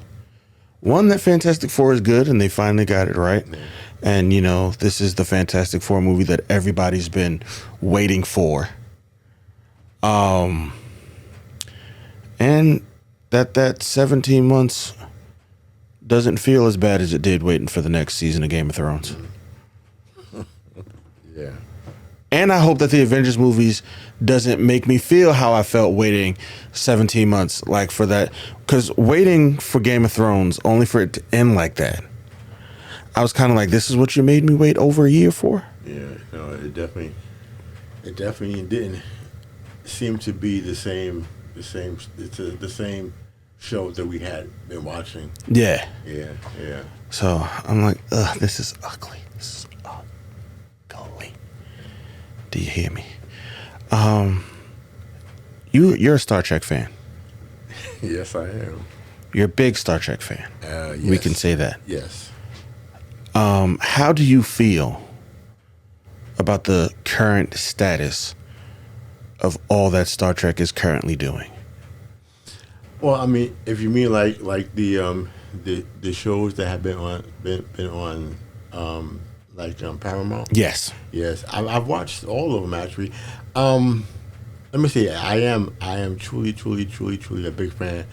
Speaker 2: One, that Fantastic Four is good and they finally got it right.
Speaker 3: Yeah.
Speaker 2: And, this is the Fantastic Four movie that everybody's been waiting for. And that 17 months doesn't feel as bad as it did waiting for the next season of Game of Thrones.
Speaker 3: Yeah.
Speaker 2: And I hope that the Avengers movies doesn't make me feel how I felt waiting 17 months, like for that. Because waiting for Game of Thrones, only for it to end like that, I was kind of like, this is what you made me wait over a year for?
Speaker 3: Yeah, no, it definitely didn't seem to be the same show that we had been watching.
Speaker 2: Yeah.
Speaker 3: Yeah.
Speaker 2: So I'm like, ugh, this is ugly. This is ugly. Do you hear me? You're a Star Trek fan.
Speaker 3: Yes, I am.
Speaker 2: You're a big Star Trek fan.
Speaker 3: Yes.
Speaker 2: We can say that.
Speaker 3: Yes.
Speaker 2: How do you feel about the current status of all that Star Trek is currently doing?
Speaker 3: Well, I mean, if you mean like the shows that have been on Paramount.
Speaker 2: Yes.
Speaker 3: Yes, I've watched all of them actually. Let me say, I am truly a big fan.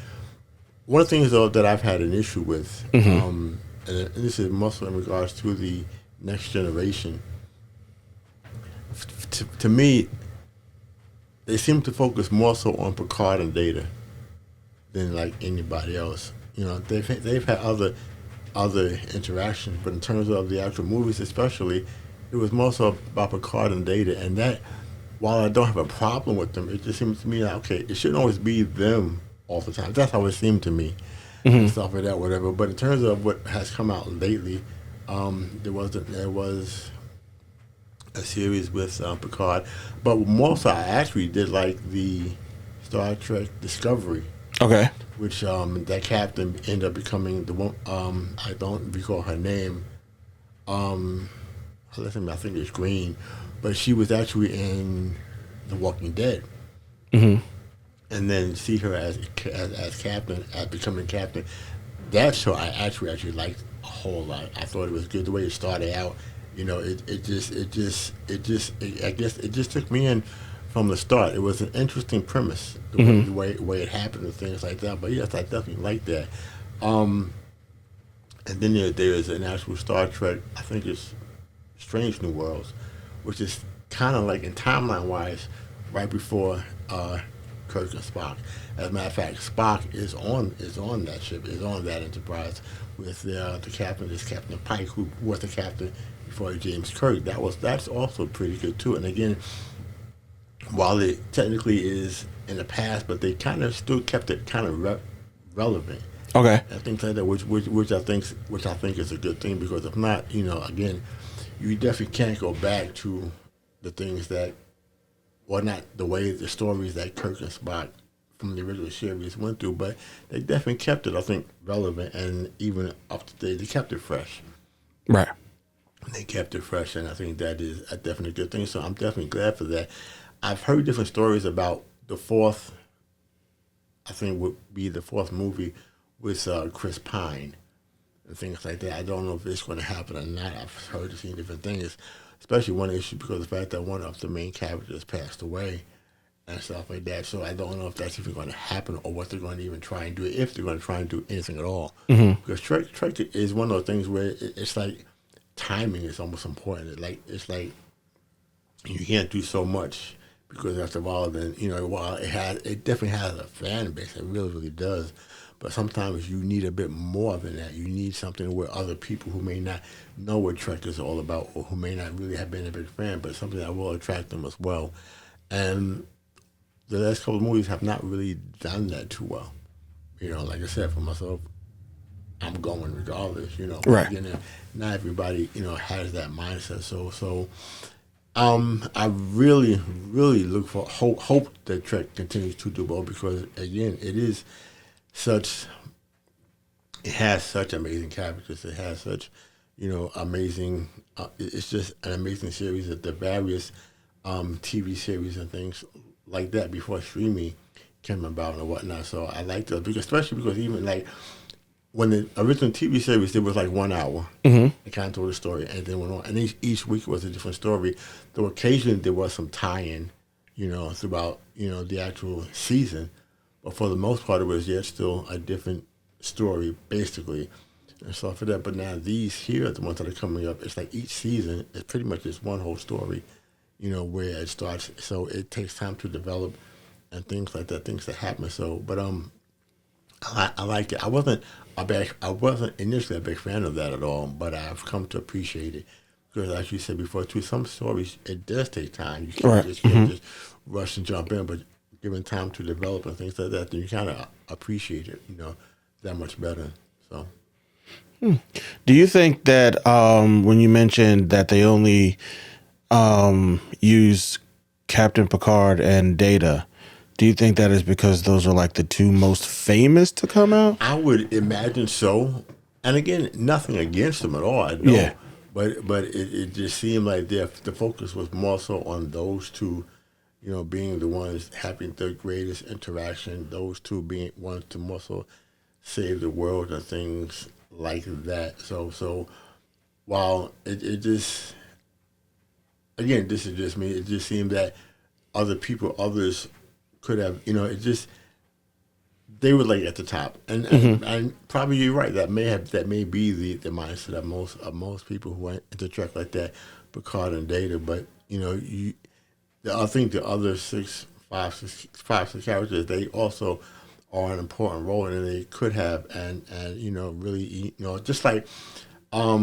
Speaker 3: One of the things though that I've had an issue with, and this is mostly in regards to the next generation. To me, they seem to focus more so on Picard and Data than like anybody else. They've had other interactions, but in terms of the actual movies, especially, it was more so about Picard and Data, and that. While I don't have a problem with them, it just seems to me like, okay, it shouldn't always be them all the time. That's how it seemed to me, and stuff like that, whatever. But in terms of what has come out lately, there was a series with Picard, but more so, I actually did like the Star Trek Discovery,
Speaker 2: Okay.
Speaker 3: which that captain ended up becoming the one. I don't recall her name. Listen, I think it's Green, but she was actually in The Walking Dead. And then see her as captain, as becoming captain. That show I actually liked a whole lot. I thought it was good the way it started out. You know, I guess it just took me in from the start. It was an interesting premise, the way it happened and things like that. But yes, I definitely like that. And then there is an actual Star Trek. I think it's Strange New Worlds, which is kind of like in timeline wise, right before Kirk and Spock. As a matter of fact, Spock is on that ship, is on that Enterprise with the captain is Captain Pike, who was the captain before James Kirk. That's also pretty good too. And again, while it technically is in the past, but they kind of still kept it kind of relevant
Speaker 2: Okay.
Speaker 3: and things like that, which I think is a good thing, because if not, again, you definitely can't go back to the things that, or not the stories that Kirk and Spock from the original series went through, but they definitely kept it, I think, relevant and even up to date. They kept it fresh.
Speaker 2: Right.
Speaker 3: They kept it fresh, and I think that is a definitely good thing. So I'm definitely glad for that. I've heard different stories about the fourth. I think would be the fourth movie with Chris Pine and things like that. I don't know if it's going to happen or not. I've heard and seen different things, especially one issue because of the fact that one of the main characters passed away and stuff like that. So I don't know if that's even going to happen or what they're going to even try and do, if they're going to try and do anything at all. Because Trek is one of those things where it's like timing is almost important. It's like you can't do so much because after a while, then while it definitely has a fan base, it really really does. But sometimes you need a bit more than that. You need something where other people who may not know what Trek is all about, or who may not really have been a big fan, but something that will attract them as well. And the last couple of movies have not really done that too well. Like I said, for myself, I'm going regardless.
Speaker 2: Right.
Speaker 3: Not everybody has that mindset. So I really, really look for hope that Trek continues to do well, because again, it has such amazing characters. It has such, amazing. It's just an amazing series of the various TV series and things like that before streaming came about and whatnot. So I like those, especially because even like when the original TV series, it was like 1 hour. It kind of told the story, and then went on. And each week was a different story. Though occasionally there was some tie-in, throughout, the actual season. But for the most part, it was yet still a different story, basically, and stuff for that. But now these here, the ones that are coming up, it's like each season is pretty much just one whole story, where it starts. So it takes time to develop and things like that, things that happen. So, but I like it. I wasn't initially a big fan of that at all, but I've come to appreciate it because, as you said before, too, some stories it does take time. You can't just rush and jump in, but given time to develop and things like that, then you kind of appreciate it, that much better. So,
Speaker 2: Do you think that when you mentioned that they only use Captain Picard and Data, do you think that is because those are like the two most famous to come out?
Speaker 3: I would imagine so. And again, nothing against them at all. I know.
Speaker 2: Yeah.
Speaker 3: But it just seemed like the focus was more so on those two, being the ones having the greatest interaction, those two being ones to more so save the world and things like that. So while it just, again, this is just me, it just seemed that others could have, they were like at the top, and probably you're right. That may be the mindset of most people who went into Trek like that, Picard and Data. But I think the other five, six characters, they also are an important role, and they could have, and really, just like, oh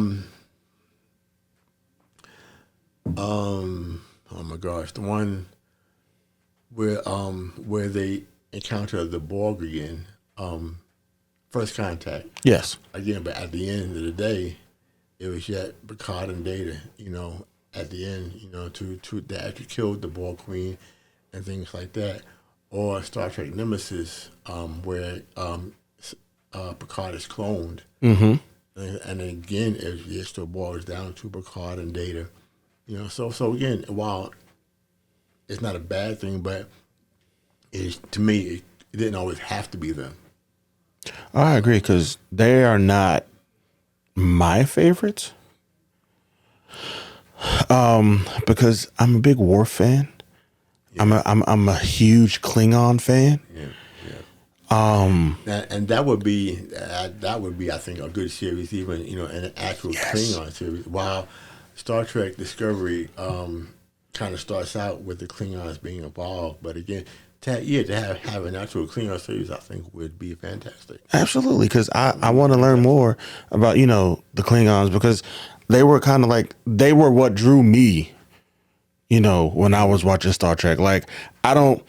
Speaker 3: my gosh, the one where they encounter the Borg again, First Contact.
Speaker 2: Yes.
Speaker 3: Again, but at the end of the day, it was yet Picard and Data, at the end, to that actually killed the Borg Queen and things like that, or Star Trek Nemesis, where Picard is cloned, and then again it still boils down to Picard and Data, So again, while it's not a bad thing, but to me it didn't always have to be them.
Speaker 2: I agree because they are not my favorites. Because I'm a big Worf fan. Yeah. I'm a huge Klingon fan.
Speaker 3: Yeah. And that would be I think a good series, even an actual Klingon series. While Star Trek Discovery kind of starts out with the Klingons being involved, but again, to have an actual Klingon series, I think would be fantastic.
Speaker 2: Absolutely, because I want to learn more about the Klingons, because they were kind of like, they were what drew me, when I was watching Star Trek. Like, I don't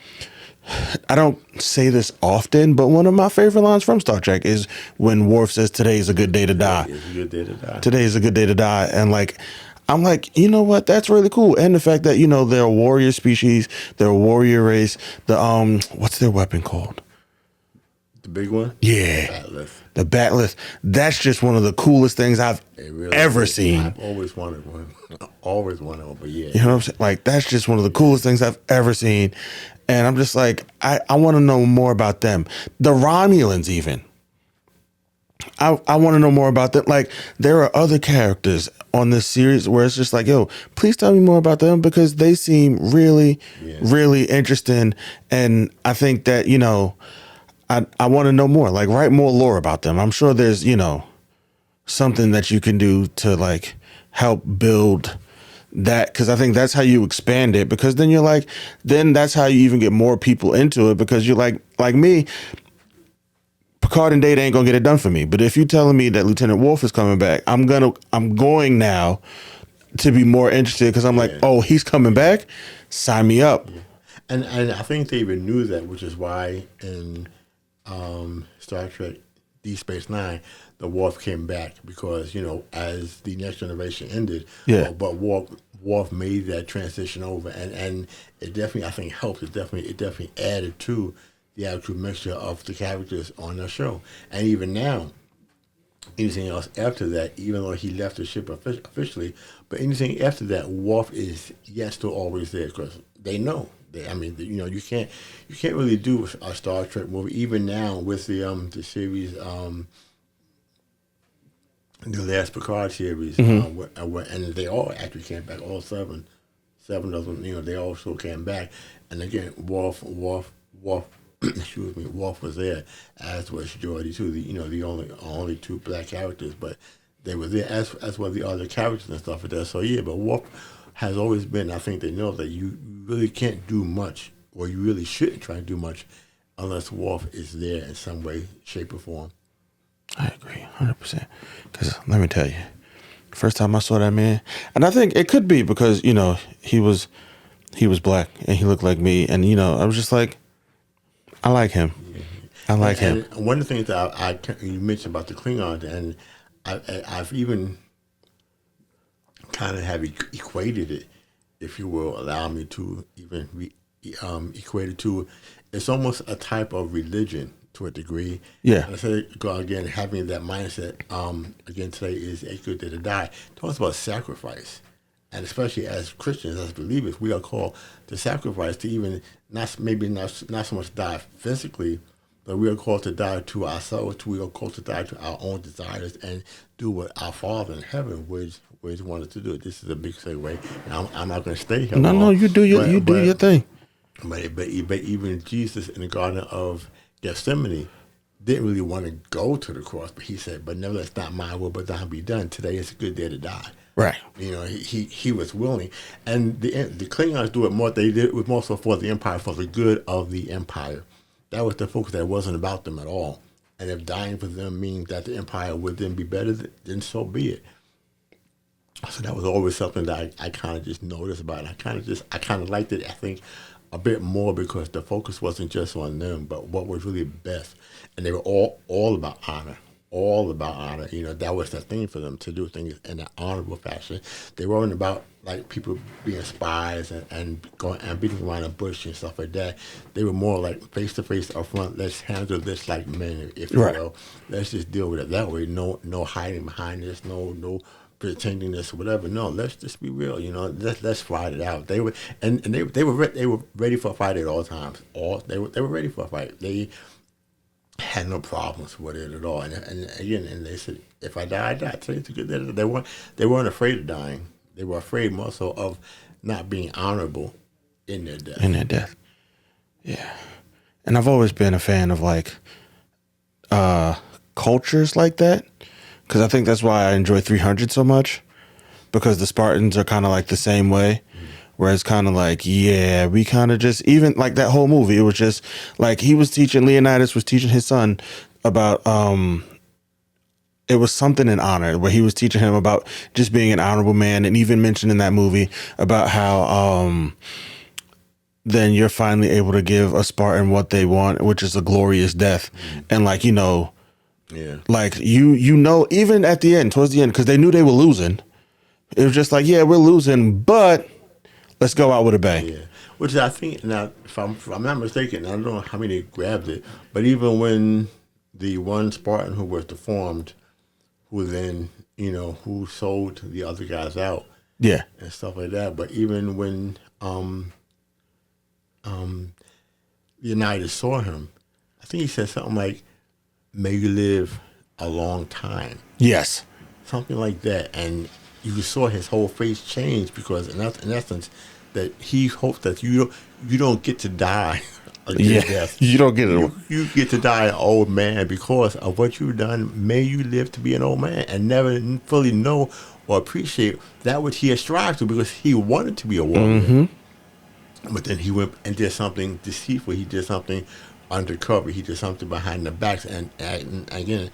Speaker 2: say this often, but one of my favorite lines from Star Trek is when Worf says, "Today's a good day to die."
Speaker 3: It's a good day to die.
Speaker 2: Today is a good day to die. And like, I'm like, you know what? That's really cool. And the fact that, they're a warrior species, they're a warrior race. The what's their weapon called?
Speaker 3: The big one?
Speaker 2: Yeah.
Speaker 3: Bat'leth.
Speaker 2: The Bat'leth. That's just one of the coolest things I've ever seen.
Speaker 3: I've always wanted one. Always wanted one, but yeah.
Speaker 2: You know what I'm saying? Like, that's just one of the coolest things I've ever seen. And I'm just like, I want to know more about them. The Romulans even. I want to know more about them. Like, there are other characters on this series where it's just like, yo, please tell me more about them, because they seem really, really interesting. And I think that, I want to know more. Like, write more lore about them. I'm sure there's, something that you can do to like help build that, because I think that's how you expand it, because then you're like, then that's how you even get more people into it, because you're like me, Picard and Data ain't gonna get it done for me. But if you're telling me that Lieutenant Worf is coming back, I'm going now to be more interested, because I'm like, oh, he's coming back? Sign me up.
Speaker 3: Yeah. And I think they even knew that, which is why in Star Trek Deep Space Nine, the Worf came back, because, as the Next Generation ended, but Worf made that transition over, and it definitely, I think, helped. It definitely added to the actual mixture of the characters on the show. And even now, anything else after that, even though he left the ship officially, but anything after that, Worf is still always there, because they know. You can't really do a Star Trek movie even now with the series, the last Picard series, and they all actually came back. All seven of them, they also came back. And again, Worf, excuse me, Worf was there, as was Geordi too. The only two black characters, but they were there as well the other characters and stuff like that. So yeah, but Worf has always been. I think they know that you really can't do much, or you really shouldn't try to do much, unless Worf is there in some way, shape, or form.
Speaker 2: I agree, 100%. Because let me tell you, first time I saw that man, and I think it could be because he was black and he looked like me, and I was just like, I like him. Yeah. I like him.
Speaker 3: And one of the things that you mentioned about the Klingons, and I've even kind of have equated it, if you will allow me to even equate it to, it's almost a type of religion to a degree.
Speaker 2: Yeah.
Speaker 3: And I say, again, having that mindset, again, today is a good day to die. It talks about sacrifice. And especially as Christians, as believers, we are called to sacrifice, to even not so much die physically, but we are called to die to ourselves. We are called to die to our own desires and do what our Father in heaven would want us to do. This is a big segue. And I'm not going to stay here.
Speaker 2: No, you do your thing.
Speaker 3: But even Jesus in the Garden of Gethsemane didn't really want to go to the cross, but he said, "But nevertheless, not my will, but thine be done. Today is a good day to die."
Speaker 2: Right.
Speaker 3: He was willing, and the Klingons do it more. They did it was more so for the Empire, for the good of the Empire. That was the focus. That wasn't about them at all. And if dying for them means that the Empire would then be better, then so be it. So that was always something that I kind of just noticed about it. I kind of liked it, I think, a bit more, because the focus wasn't just on them, but what was really best. And they were all about honor. all about honor. You know, that was the thing for them, to do things in an honorable fashion. They weren't about like people being spies and going and beating around the bush and stuff like that. They were more like face to face up front. Let's handle this like men, if you
Speaker 2: Right.
Speaker 3: will. Let's just deal with it that way. No hiding behind this. No pretending this or whatever. No, let's just be real. You know, let's fight it out. They were they were ready for a fight at all times. They were ready for a fight. They had no problems with it at all. And again, and they said, if I die, I die. So it's good. They weren't afraid of dying. They were afraid more so of not being honorable in their death.
Speaker 2: In their death. Yeah. And I've always been a fan of like cultures like that, because I think that's why I enjoy 300 so much, because the Spartans are kind of like the same way. Where it's kind of like, yeah, we kind of just, even like that whole movie, it was just like Leonidas was teaching his son about, it was something in honor, where he was teaching him about just being an honorable man, and even mentioned in that movie about how then you're finally able to give a Spartan what they want, which is a glorious death. And like, you know,
Speaker 3: Yeah.
Speaker 2: like you know, even at the end, towards the end, because they knew they were losing, it was just like, yeah, we're losing, but let's go out with a bang.
Speaker 3: Yeah, which I think now, if I'm not mistaken, I don't know how many grabbed it, but even when the one Spartan who was deformed, who then who sold the other guys out
Speaker 2: Yeah.
Speaker 3: and stuff like that, but even when Leonidas saw him, I think he said something like, "May you live a long time,"
Speaker 2: Yes.
Speaker 3: something like that, and you saw his whole face change, because in essence, that he hoped that you don't get to die a good
Speaker 2: Yeah.
Speaker 3: death.
Speaker 2: You don't get it.
Speaker 3: You get to die an old man because of what you've done. May you live to be an old man and never fully know or appreciate that which he had strived to, because he wanted to be a warrior. But then he went and did something deceitful. He did something undercover. He did something behind the backs. And again,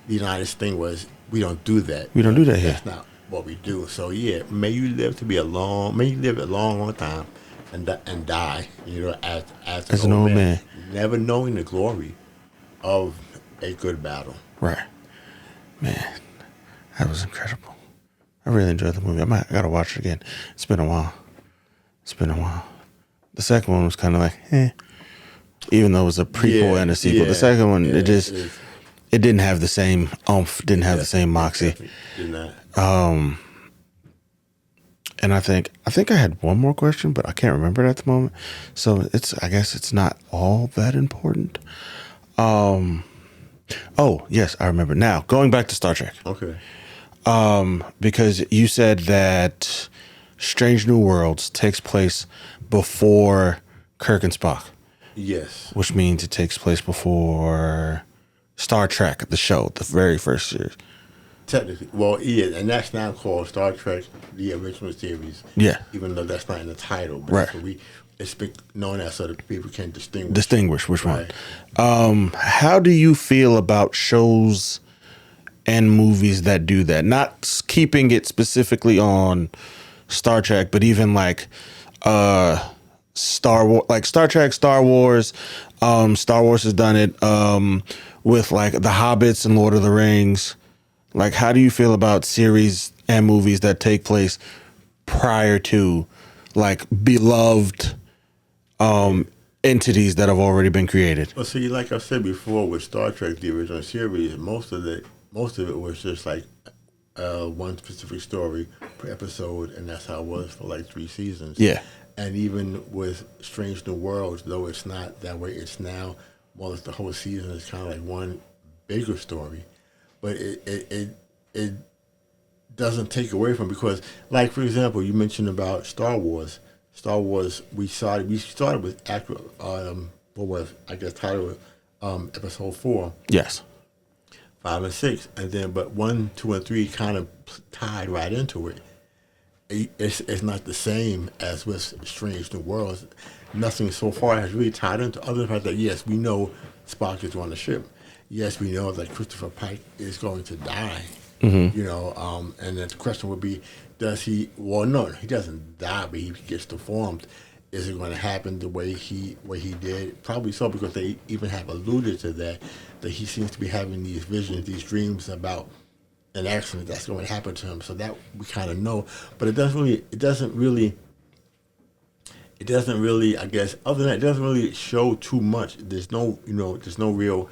Speaker 3: the United States was, we don't do that.
Speaker 2: We don't do that here.
Speaker 3: That's not what we do. So yeah, may you live a long time, and die. As
Speaker 2: an old man,
Speaker 3: never knowing the glory of a good battle.
Speaker 2: Right. Man, that was incredible. I really enjoyed the movie. I gotta watch it again. It's been a while. The second one was kind of like, even though it was a prequel and a sequel. The second one, it didn't have the same oomph, didn't have the same moxie.
Speaker 3: Did not.
Speaker 2: And I think I had one more question, but I can't remember it at the moment. So I guess it's not all that important. Oh yes, I remember now. Going back to Star Trek.
Speaker 3: Okay.
Speaker 2: Because you said that Strange New Worlds takes place before Kirk and Spock,
Speaker 3: Yes.
Speaker 2: which means it takes place before Star Trek, the show, the very first series.
Speaker 3: Technically, well, yeah, and that's now called Star Trek: The Original Series.
Speaker 2: Yeah.
Speaker 3: Even though that's not in the title, but
Speaker 2: Right.
Speaker 3: that's what it's been known as, so that people can distinguish.
Speaker 2: Distinguish which
Speaker 3: Right.
Speaker 2: one. How do you feel about shows and movies that do that? Not keeping it specifically on Star Trek, but even like Star Wars, like Star Trek, Star Wars. Star Wars has done it with like The Hobbits and Lord of the Rings. Like, how do you feel about series and movies that take place prior to like beloved entities that have already been created?
Speaker 3: Well, see, like I said before, with Star Trek: The Original Series, most of it was just like one specific story per episode, and that's how it was for like 3 seasons.
Speaker 2: Yeah.
Speaker 3: And even with Strange New Worlds, though it's not that way, it's now more or less the whole season is kind of like one bigger story. But it doesn't take away from, because, like, for example, you mentioned about Star Wars. Star Wars, we started with what was, I guess, titled Episode 4.
Speaker 2: Yes.
Speaker 3: 5 and 6, and then but 1, 2, and 3 kind of tied right into it. It's not the same as with Strange New Worlds. Nothing so far has really tied into, other than the fact that yes, we know Spock is on the ship. Yes, we know that Christopher Pike is going to die. And then the question would be, does he? Well, no, he doesn't die, but he gets deformed. is it going to happen the way he did? Probably so, because they even have alluded to that he seems to be having these visions, these dreams about an accident that's going to happen to him. So that we kind of know, but it doesn't really. I guess, other than that, it doesn't really show too much. There's no real,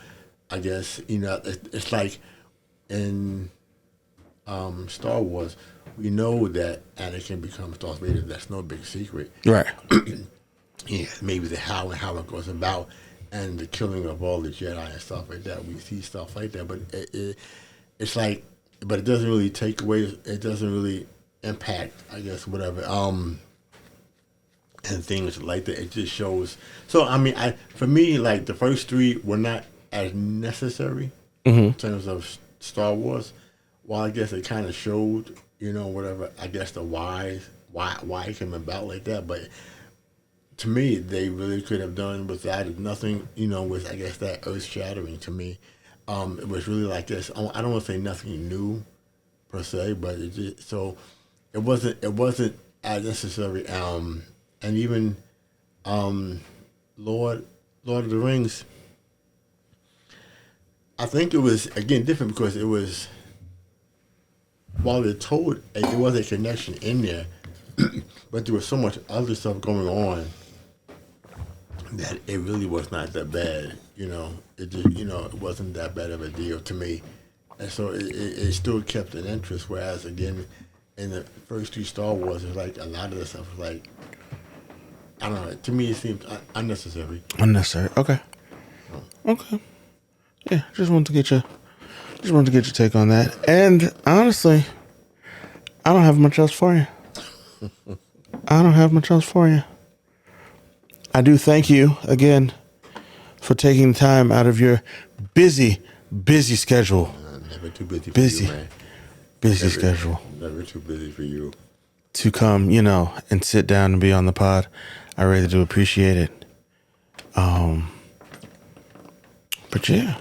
Speaker 3: I guess, it's like in Star Wars, we know that Anakin becomes Darth Vader. That's no big secret.
Speaker 2: Right.
Speaker 3: Yeah, maybe the how it goes about, and the killing of all the Jedi and stuff like that. We see stuff like that, but it's like, but it doesn't really take away. It doesn't really impact, I guess, whatever. And things like that. It just shows. So I mean, for me, like the first three were not as necessary in terms of Star Wars. While I guess it kind of showed, whatever. I guess the why it came about like that. But to me, they really could have done without it. Nothing, was, I guess, that earth shattering to me. It was really like this. I don't want to say nothing new per se, but it just, so it wasn't as necessary. And even Lord of the Rings, I think it was, again, different because it was, while it told, there was a connection in there, but there was so much other stuff going on that it really was not that bad, It just, it wasn't that bad of a deal to me. And so it still kept an interest, whereas, again, in the first two Star Wars, it's like a lot of the stuff was like, I don't know. To me, it seems unnecessary.
Speaker 2: Unnecessary. Okay. Okay. Yeah, just wanted to get your take on that. And honestly, I don't have much else for you. I do thank you again for taking the time out of your busy schedule.
Speaker 3: Never too busy for you, man.
Speaker 2: Busy schedule.
Speaker 3: Never too busy for you.
Speaker 2: To come, and sit down and be on the pod. I really do appreciate it. But yeah.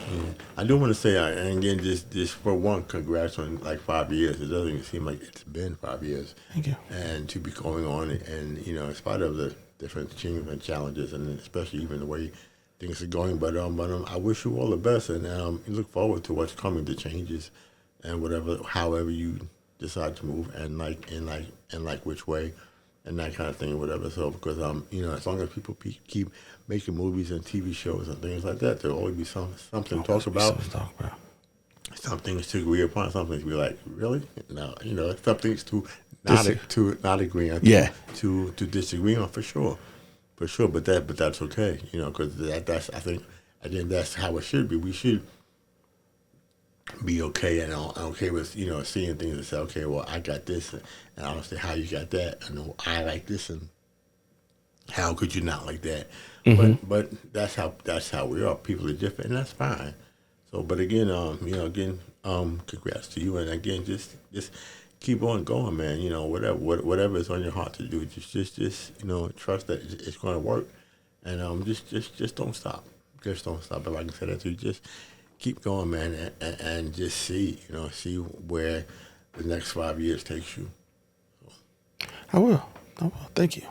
Speaker 3: I do want to say, and again, just for one, congrats on like 5 years. It doesn't even seem like it's been 5 years.
Speaker 2: Thank you.
Speaker 3: And to be going on, and in spite of the different changes and challenges, and especially even the way things are going, but I wish you all the best, and look forward to what's coming, the changes, and however you decide to move, and like which way, and that kind of thing, whatever. So because as long as people keep making movies and TV shows and things like that, there'll always be something to talk about. Some things to agree upon, some things to be like, really? No, some things to not agree on.
Speaker 2: Yeah.
Speaker 3: To disagree on, for sure. But that's okay, because that's, I think, again, that's how it should be. We should be okay and okay with seeing things and say, okay, well, I got this, and I don't see how you got that, and I like this, and how could you not like that? Mm-hmm. But that's how we are. People are different, and that's fine. So, but again, congrats to you, and again, just keep on going, man. Whatever is on your heart to do, just trust that it's going to work, and just don't stop. Just don't stop. If I can say that to you, just keep going, man, and just see where the next 5 years takes you. So.
Speaker 2: I will. Thank you.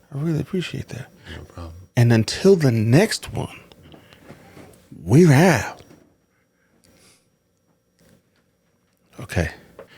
Speaker 2: I really appreciate that.
Speaker 3: No problem.
Speaker 2: And until the next one, we're out. Okay.